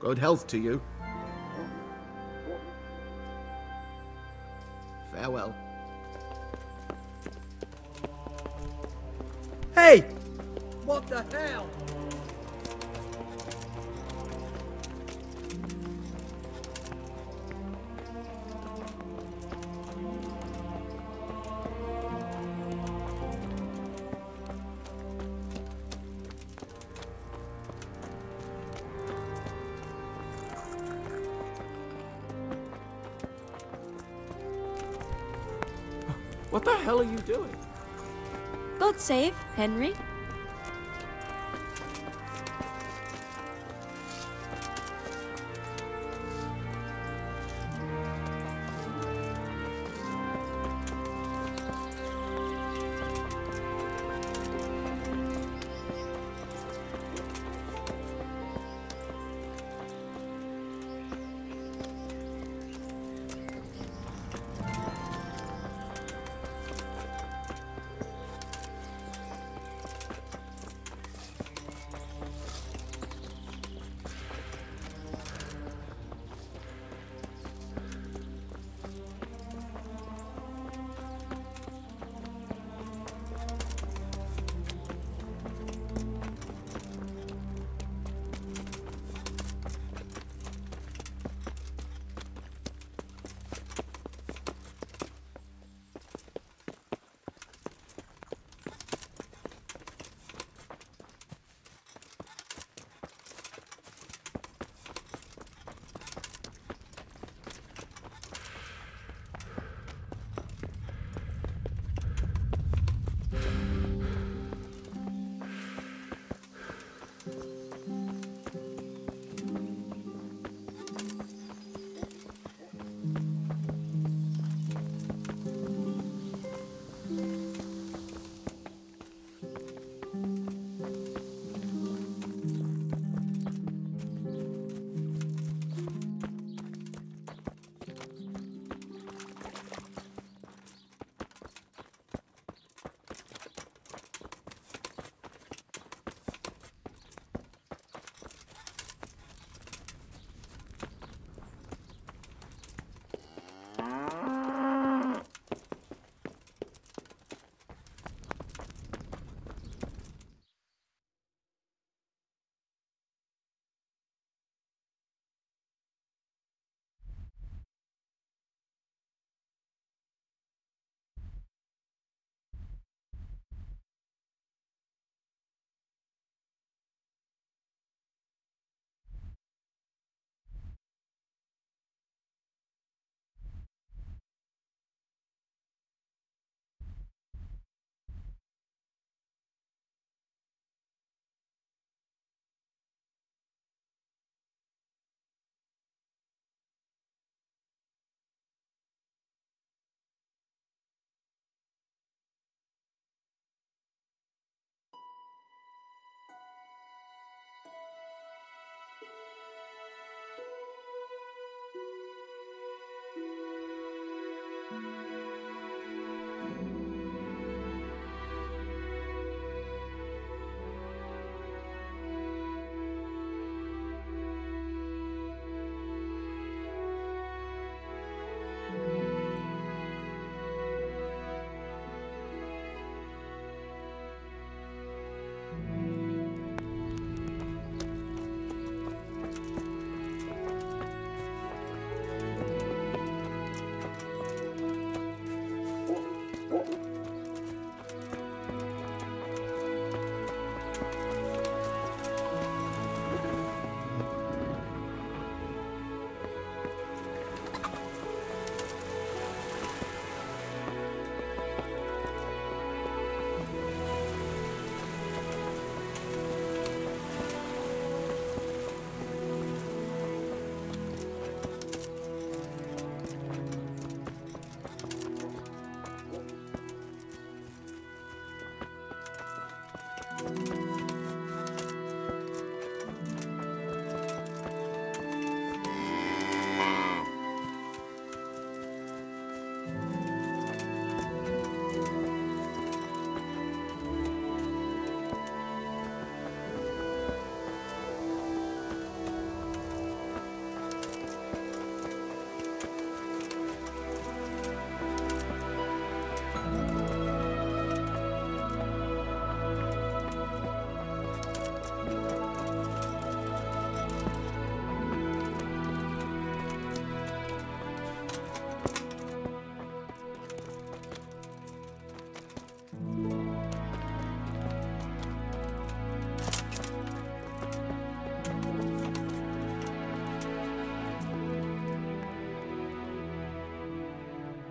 Good health to you. Farewell. Hey! What the hell? What the hell are you doing? God save Henry.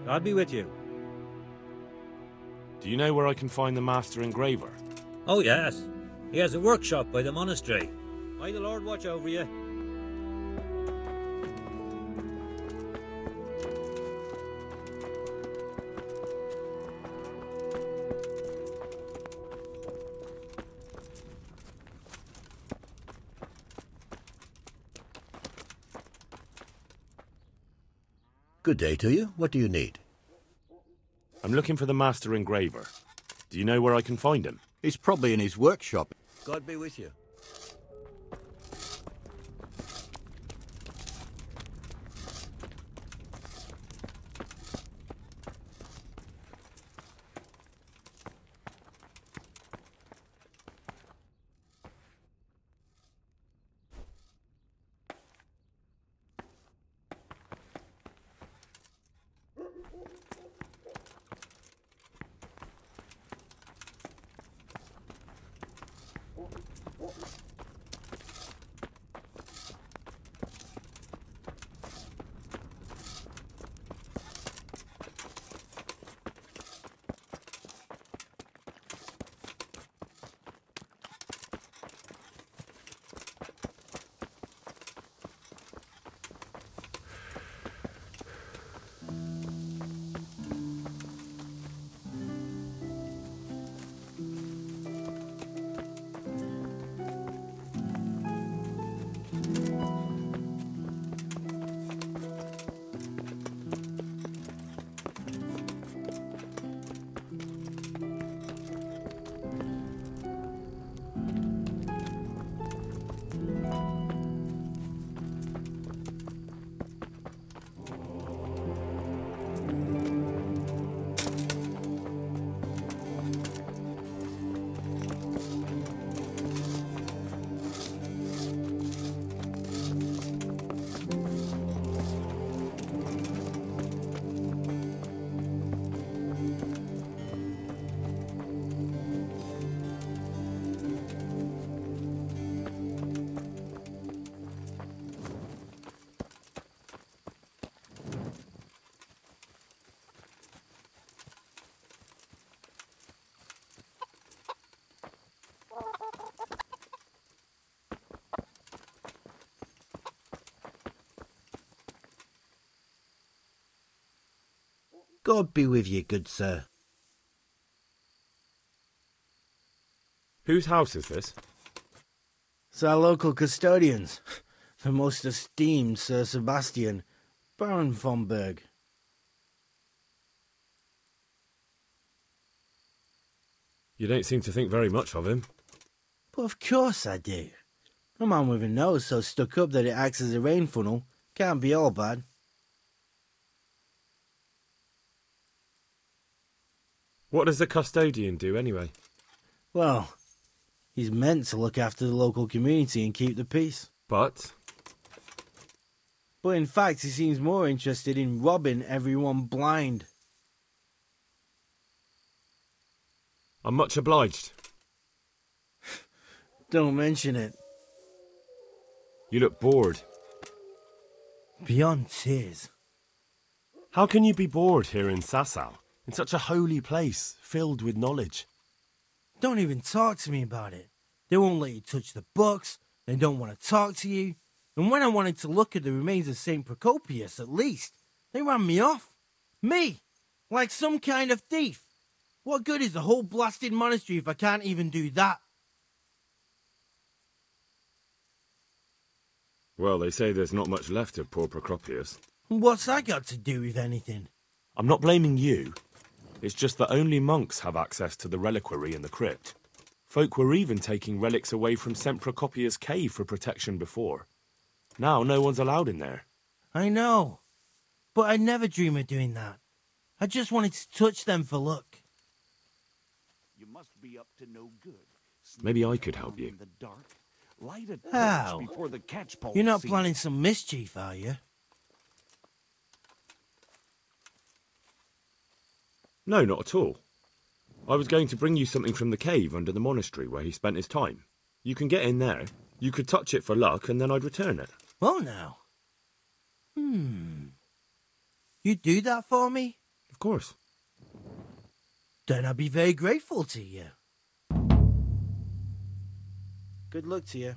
God be with you. Do you know where I can find the master engraver? Oh, yes. He has a workshop by the monastery. May the Lord watch over you. Good day to you. What do you need? I'm looking for the master engraver. Do you know where I can find him? He's probably in his workshop. God be with you. God be with you, good sir. Whose house is this? It's our local custodians, the most esteemed Sir Sebastian, Baron von Berg. You don't seem to think very much of him. But of course I do. A man with a nose so stuck up that it acts as a rain funnel can't be all bad. What does the custodian do, anyway? Well, he's meant to look after the local community and keep the peace. But in fact, he seems more interested in robbing everyone blind. I'm much obliged. Don't mention it. You look bored. Beyond tears. How can you be bored here in Sasau, in such a holy place, filled with knowledge? Don't even talk to me about it. They won't let you touch the books, they don't want to talk to you, and when I wanted to look at the remains of St. Procopius, at least, they ran me off. Me! Like some kind of thief. What good is the whole blasted monastery if I can't even do that? Well, they say there's not much left of poor Procopius. What's that got to do with anything? I'm not blaming you. It's just that only monks have access to the reliquary in the crypt. Folk were even taking relics away from St. Procopius' cave for protection before. Now no one's allowed in there. I know, but I'd never dream of doing that. I just wanted to touch them for luck. You must be up to no good. Maybe I could help you. In the dark. Light a torch How? before the catchpole You're not scene. planning some mischief, are you? No, not at all. I was going to bring you something from the cave under the monastery where he spent his time. You can get in there, you could touch it for luck, and then I'd return it. Well, now. You'd do that for me? Of course. Then I'd be very grateful to you. Good luck to you.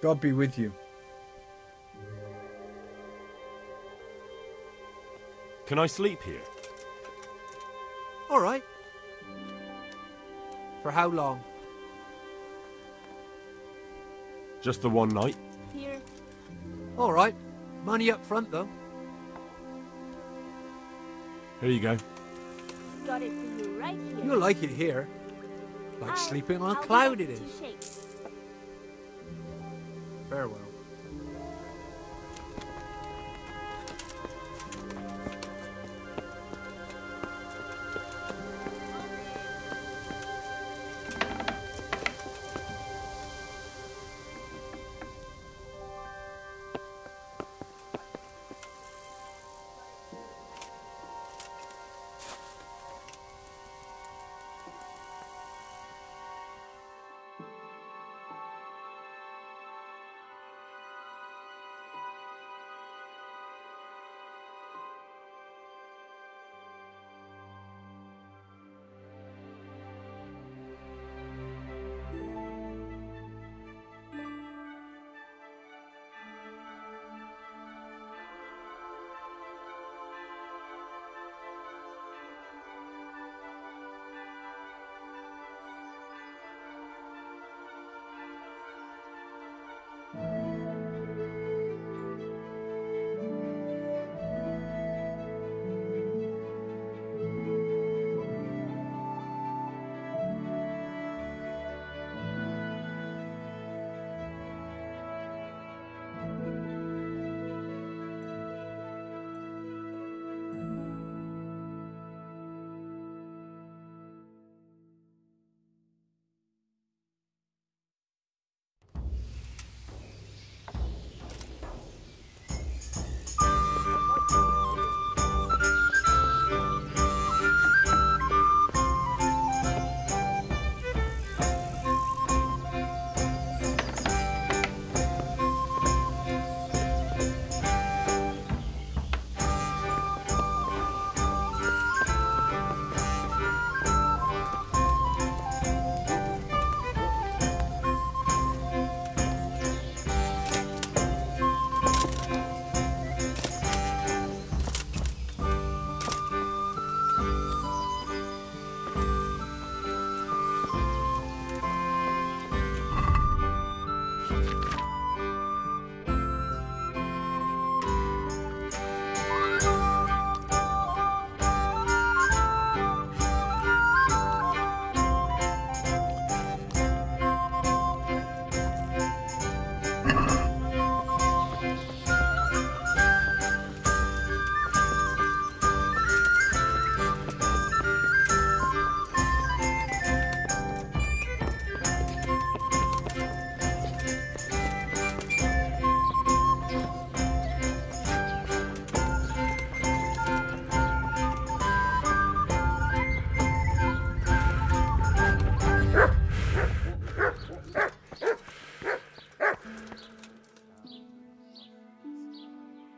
God be with you. Can I sleep here? All right. For how long? Just the one night? Here. All right. Money up front, though. Here you go. Got it for you right here. You'll like it here. Like sleeping on a I'll cloud get it to is. shake. Farewell.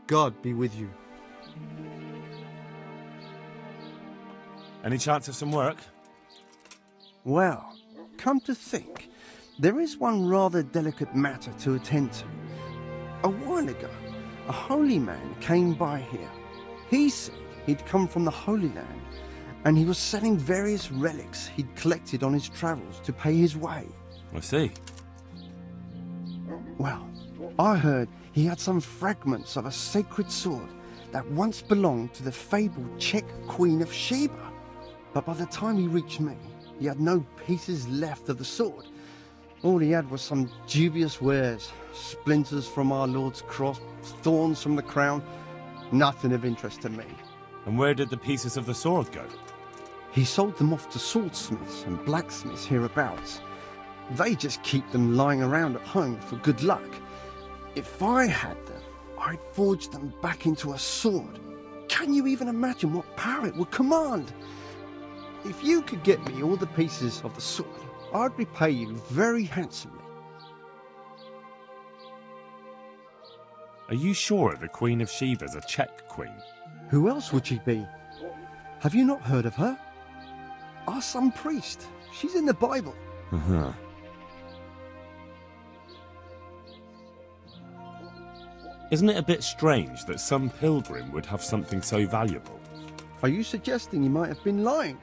God be with you. Any chance of some work? Well, come to think, there is one rather delicate matter to attend to. A while ago, a holy man came by here. He said he'd come from the Holy Land, and he was selling various relics he'd collected on his travels to pay his way. I see. Well, I heard he had some fragments of a sacred sword that once belonged to the fabled Czech Queen of Sheba. But by the time he reached me, he had no pieces left of the sword. All he had was some dubious wares, splinters from our Lord's cross, thorns from the crown, nothing of interest to me. And where did the pieces of the sword go? He sold them off to swordsmiths and blacksmiths hereabouts. They just keep them lying around at home for good luck. If I had them, I'd forge them back into a sword. Can you even imagine what power it would command? If you could get me all the pieces of the sword, I'd repay you very handsomely. Are you sure the Queen of Sheba's a Czech queen? Who else would she be? Have you not heard of her? Our some priest. She's in the Bible. Uh-huh. Isn't it a bit strange that some pilgrim would have something so valuable? Are you suggesting he might have been lying?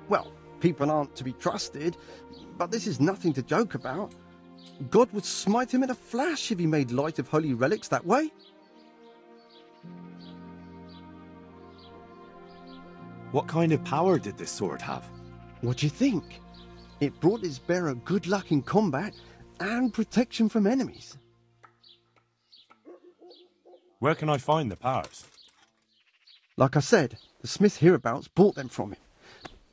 Well, people aren't to be trusted, but this is nothing to joke about. God would smite him in a flash if he made light of holy relics that way. What kind of power did this sword have? What do you think? It brought its bearer good luck in combat and protection from enemies. Where can I find the powers? Like I said, the smith hereabouts bought them from him.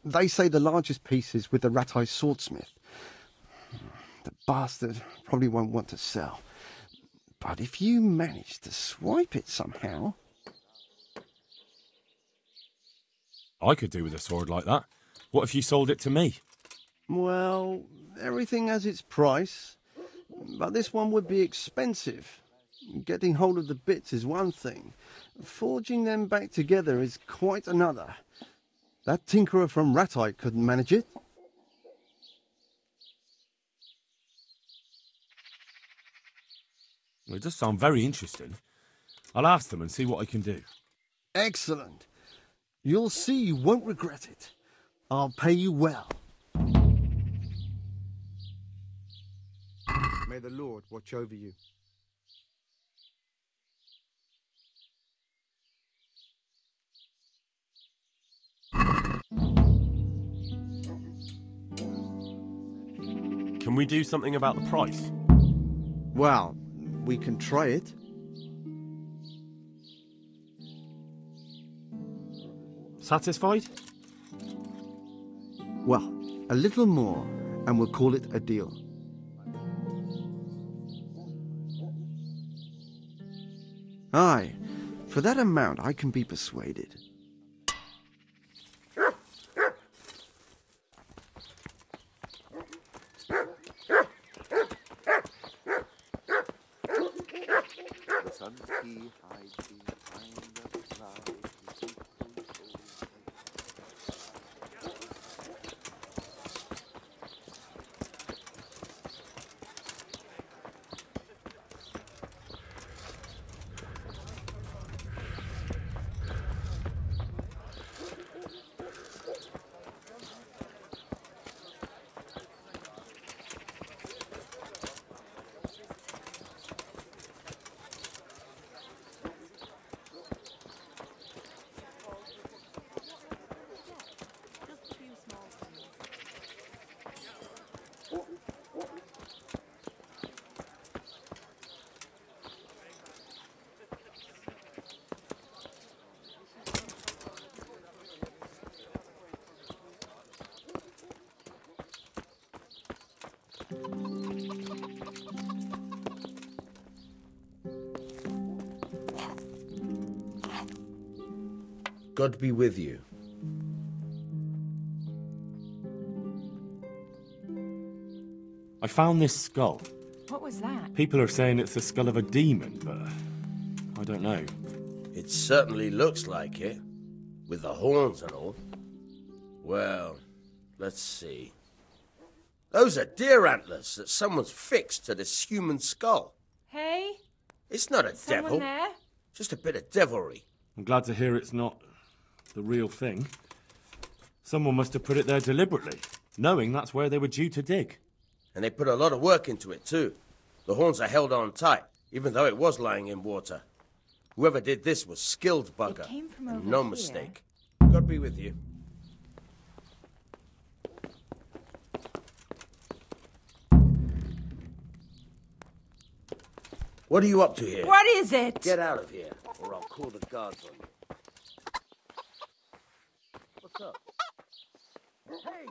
They say the largest piece is with the rat-eyed swordsmith. The bastard probably won't want to sell. But if you manage to swipe it somehow... I could do with a sword like that. What if you sold it to me? Well, everything has its price. But this one would be expensive. Getting hold of the bits is one thing. Forging them back together is quite another. That tinkerer from Ratite couldn't manage it. Well, it does sound very interesting. I'll ask them and see what I can do. Excellent. You'll see you won't regret it. I'll pay you well. May the Lord watch over you. Can we do something about the price? Well, we can try it. Satisfied? Well, a little more, and we'll call it a deal. Aye, for that amount I can be persuaded. God be with you. I found this skull. What was that? People are saying it's the skull of a demon, but I don't know. It certainly looks like it, with the horns and all. Well, let's see. Those are deer antlers that someone's fixed to this human skull. Hey? It's not a Someone devil. there? Just a bit of devilry. I'm glad to hear it's not the real thing. Someone must have put it there deliberately, knowing that's where they were due to dig. And they put a lot of work into it, too. The horns are held on tight, even though it was lying in water. Whoever did this was skilled bugger, came from and over no here. mistake. God be with you. What are you up to here? What is it? Get out of here, or I'll call the guards on you. What's up? Hey!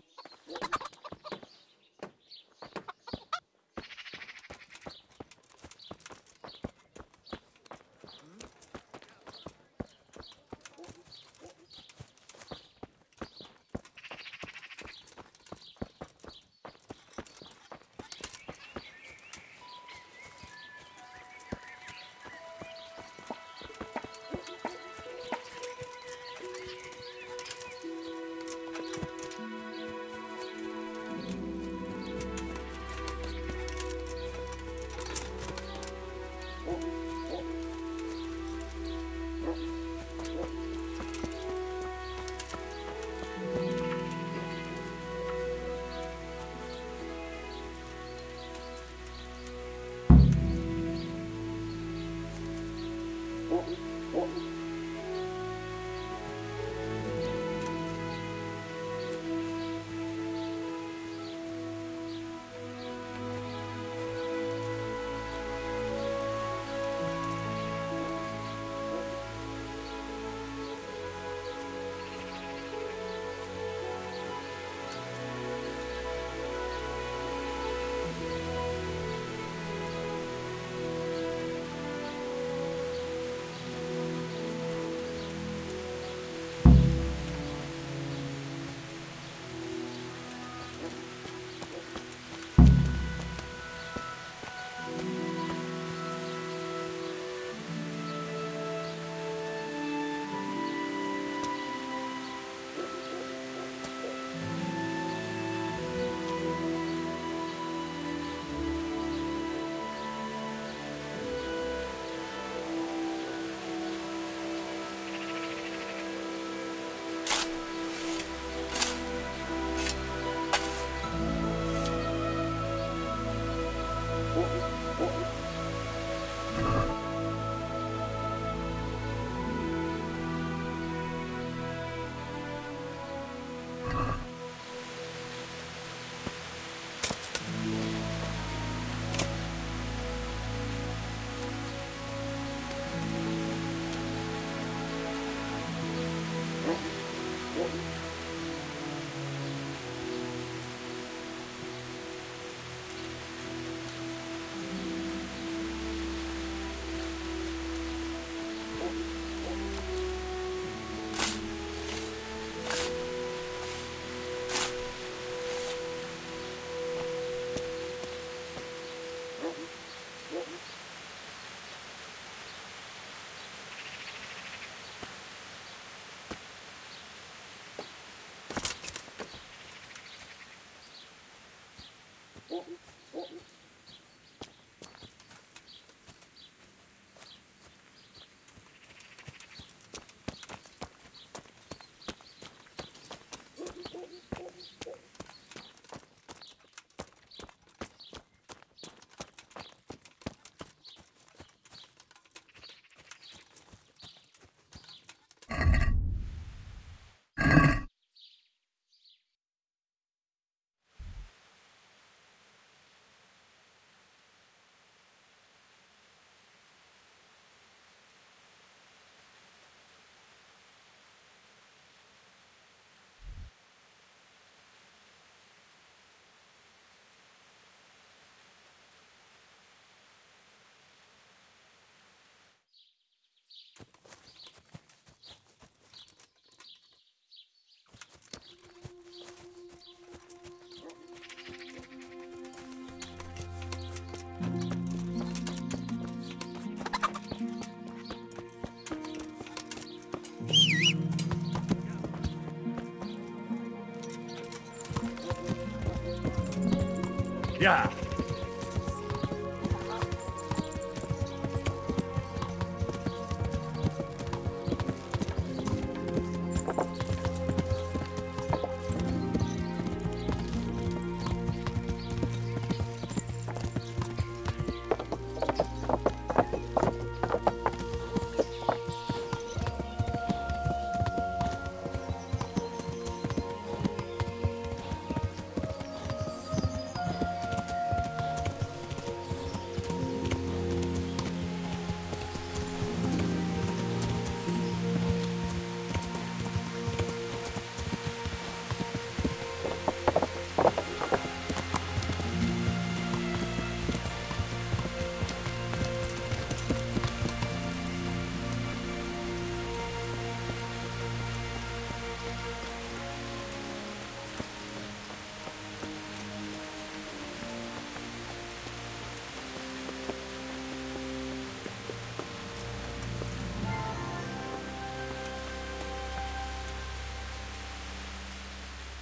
Yeah.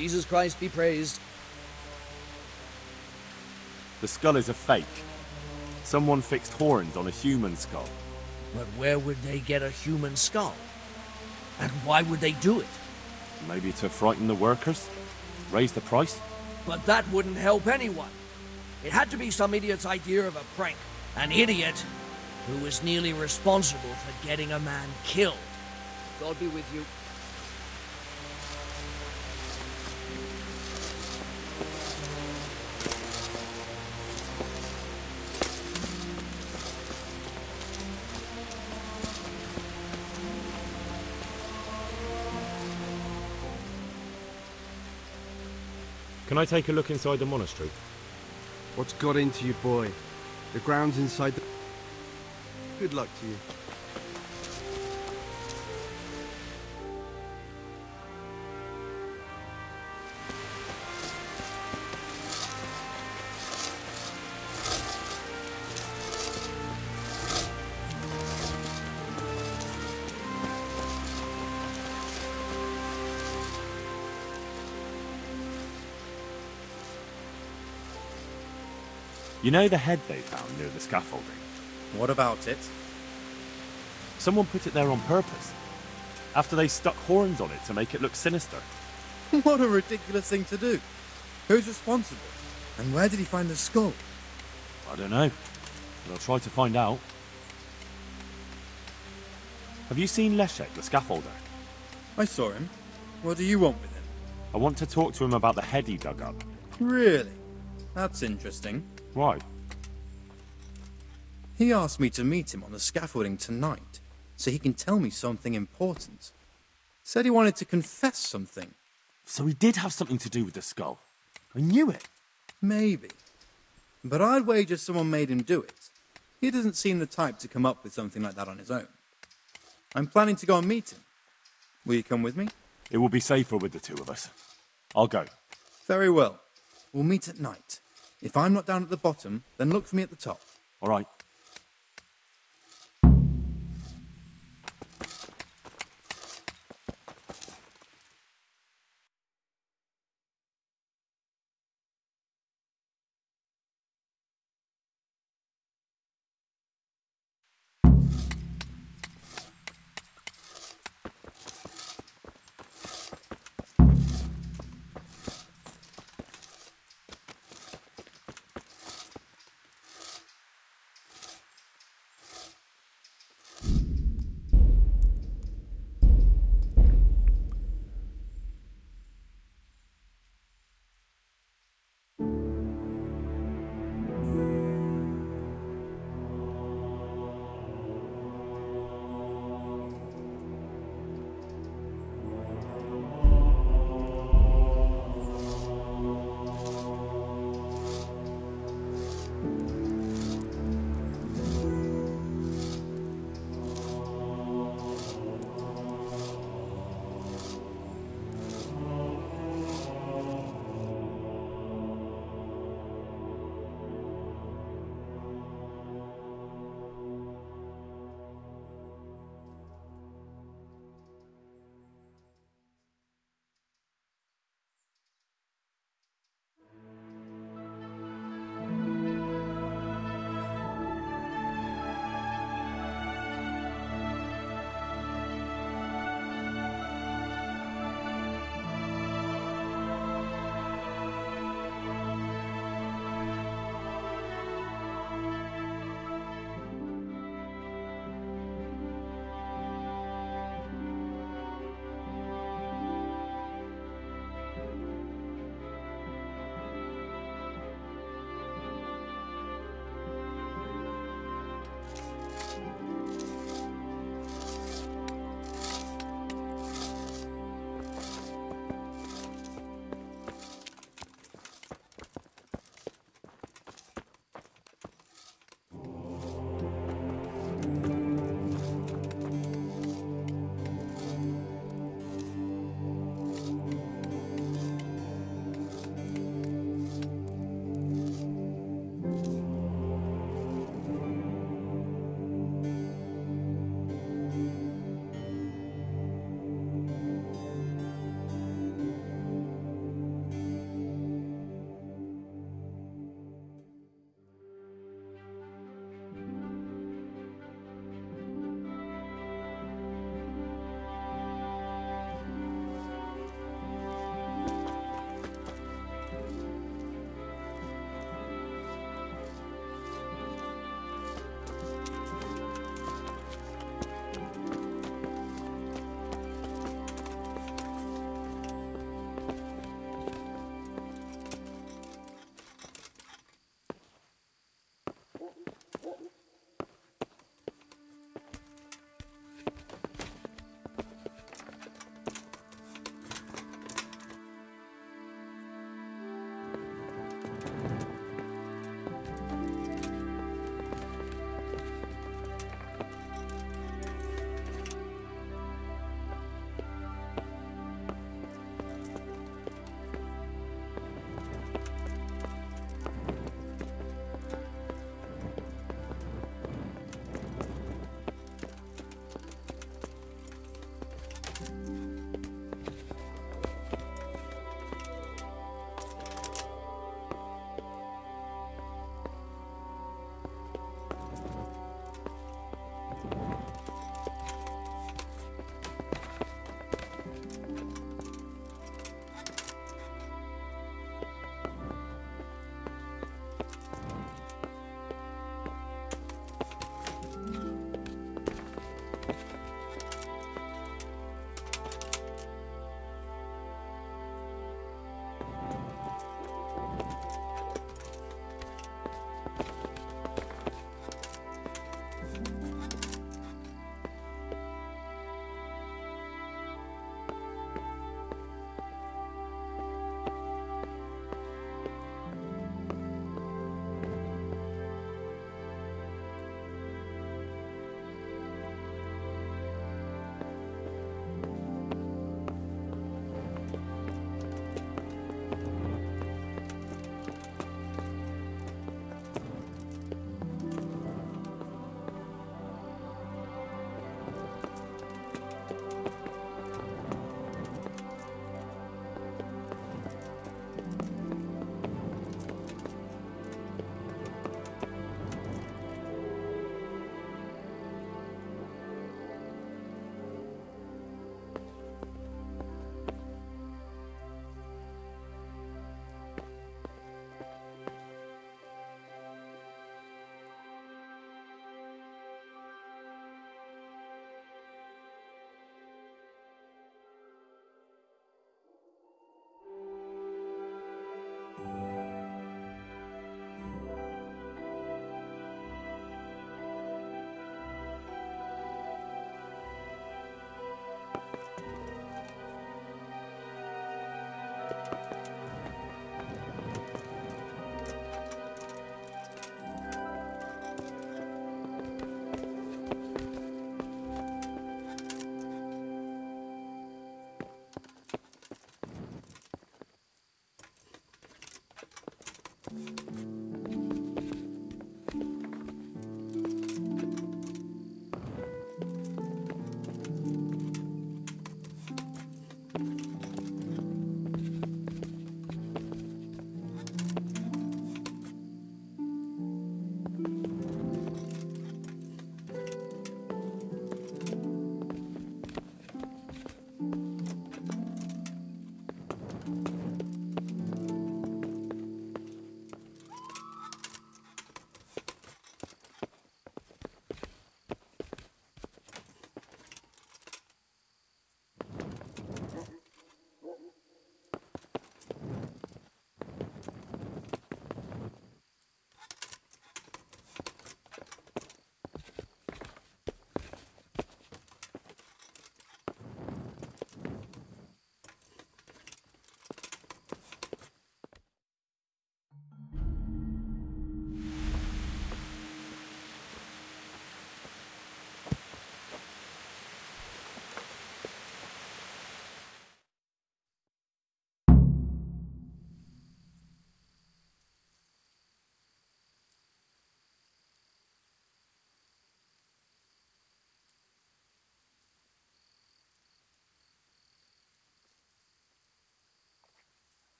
Jesus Christ be praised. The skull is a fake. Someone fixed horns on a human skull. But where would they get a human skull? And why would they do it? Maybe to frighten the workers? Raise the price? But that wouldn't help anyone. It had to be some idiot's idea of a prank. An idiot who was nearly responsible for getting a man killed. God be with you. Can I take a look inside the monastery? What's got into you, boy? The ground's inside the... Good luck to you. You know the head they found near the scaffolding? What about it? Someone put it there on purpose. After they stuck horns on it to make it look sinister. What a ridiculous thing to do. Who's responsible? And where did he find the skull? I don't know. But I'll try to find out. Have you seen Leszek, the scaffolder? I saw him. What do you want with him? I want to talk to him about the head he dug up. Really? That's interesting. Why? He asked me to meet him on the scaffolding tonight, so he can tell me something important. Said he wanted to confess something. So he did have something to do with the skull. I knew it. Maybe. But I'd wager someone made him do it. He doesn't seem the type to come up with something like that on his own. I'm planning to go and meet him. Will you come with me? It will be safer with the two of us. I'll go. Very well. We'll meet at night. If I'm not down at the bottom, then look for me at the top. All right.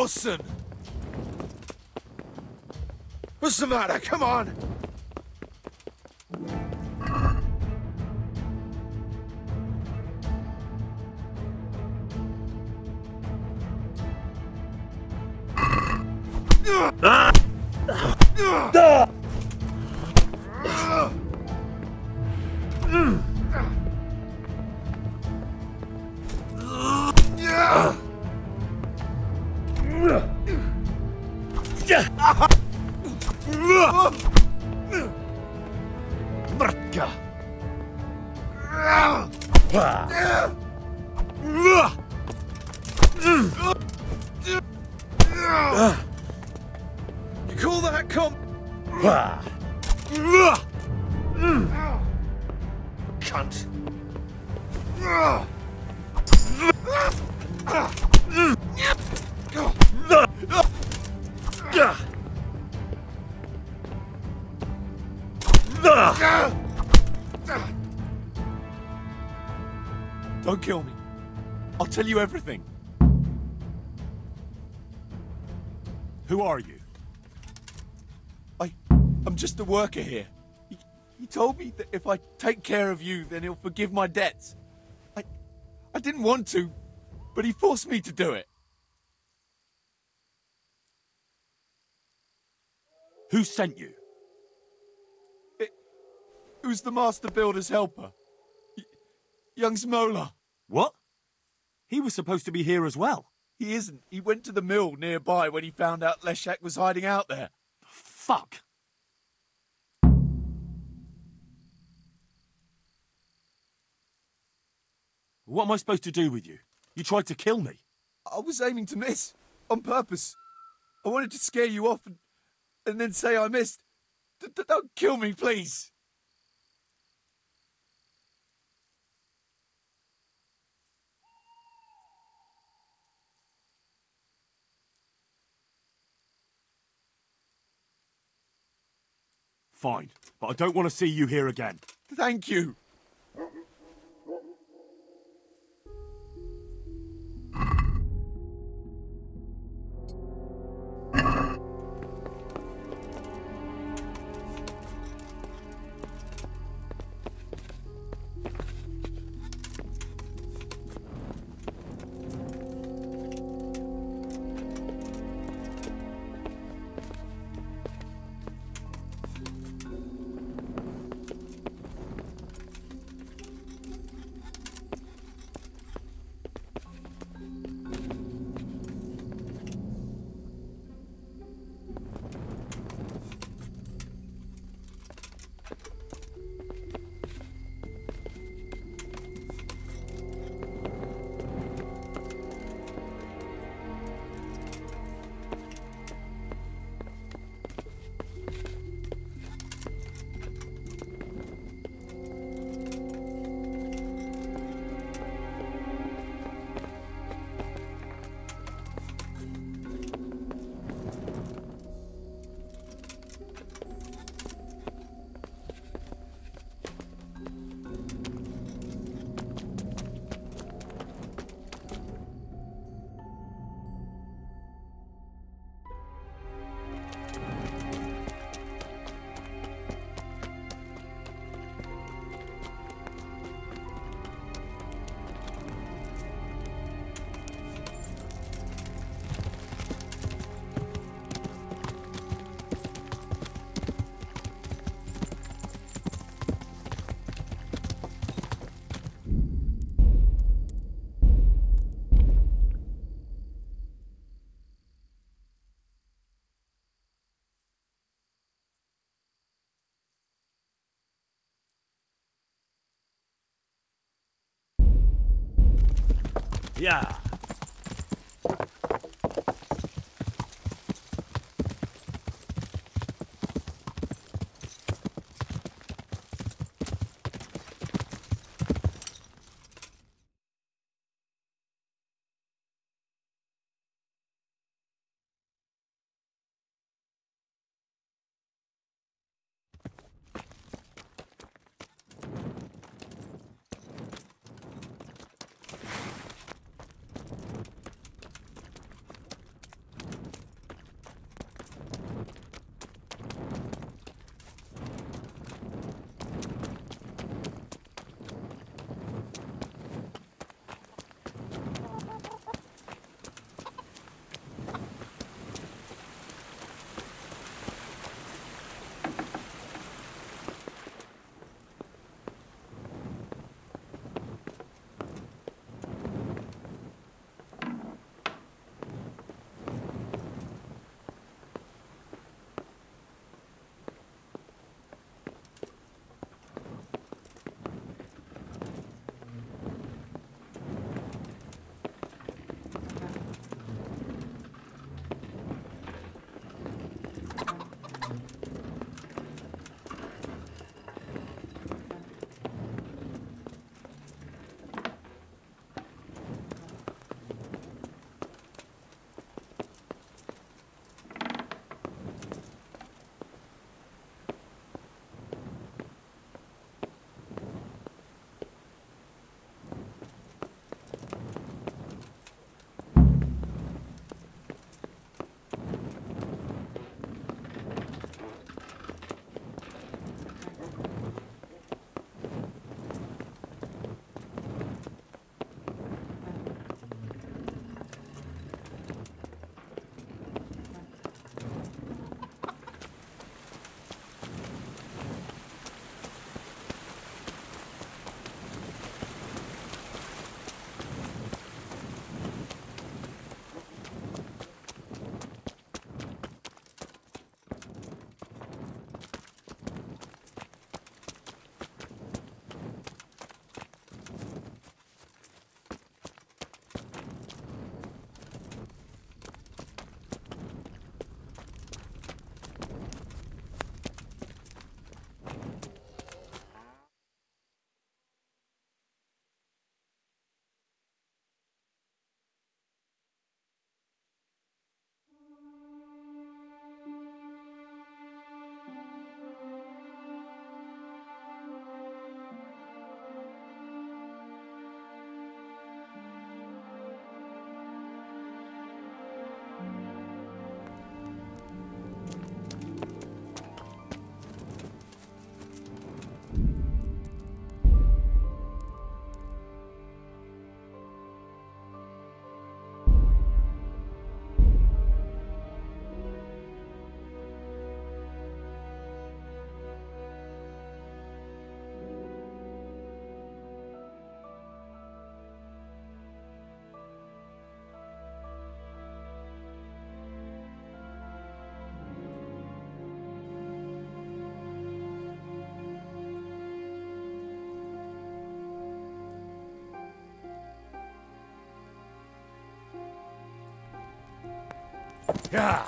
Orson! What's the matter? Come on! You call that cunt. Don't kill me. I'll tell you everything. Who are you? I'm just a worker here. He told me that if I take care of you, then he'll forgive my debts. I didn't want to, but he forced me to do it. Who sent you? It was the Master Builder's helper. Young Smola. What? He was supposed to be here as well. He isn't. He went to the mill nearby when he found out Leshak was hiding out there. Fuck. What am I supposed to do with you? You tried to kill me. I was aiming to miss. On purpose. I wanted to scare you off and then say I missed. Don't kill me, please. Fine, but I don't want to see you here again. Thank you. Yeah. Yeah.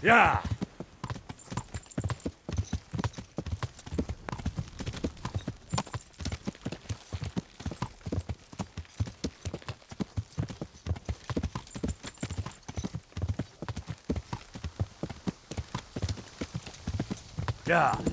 Yeah. Yeah.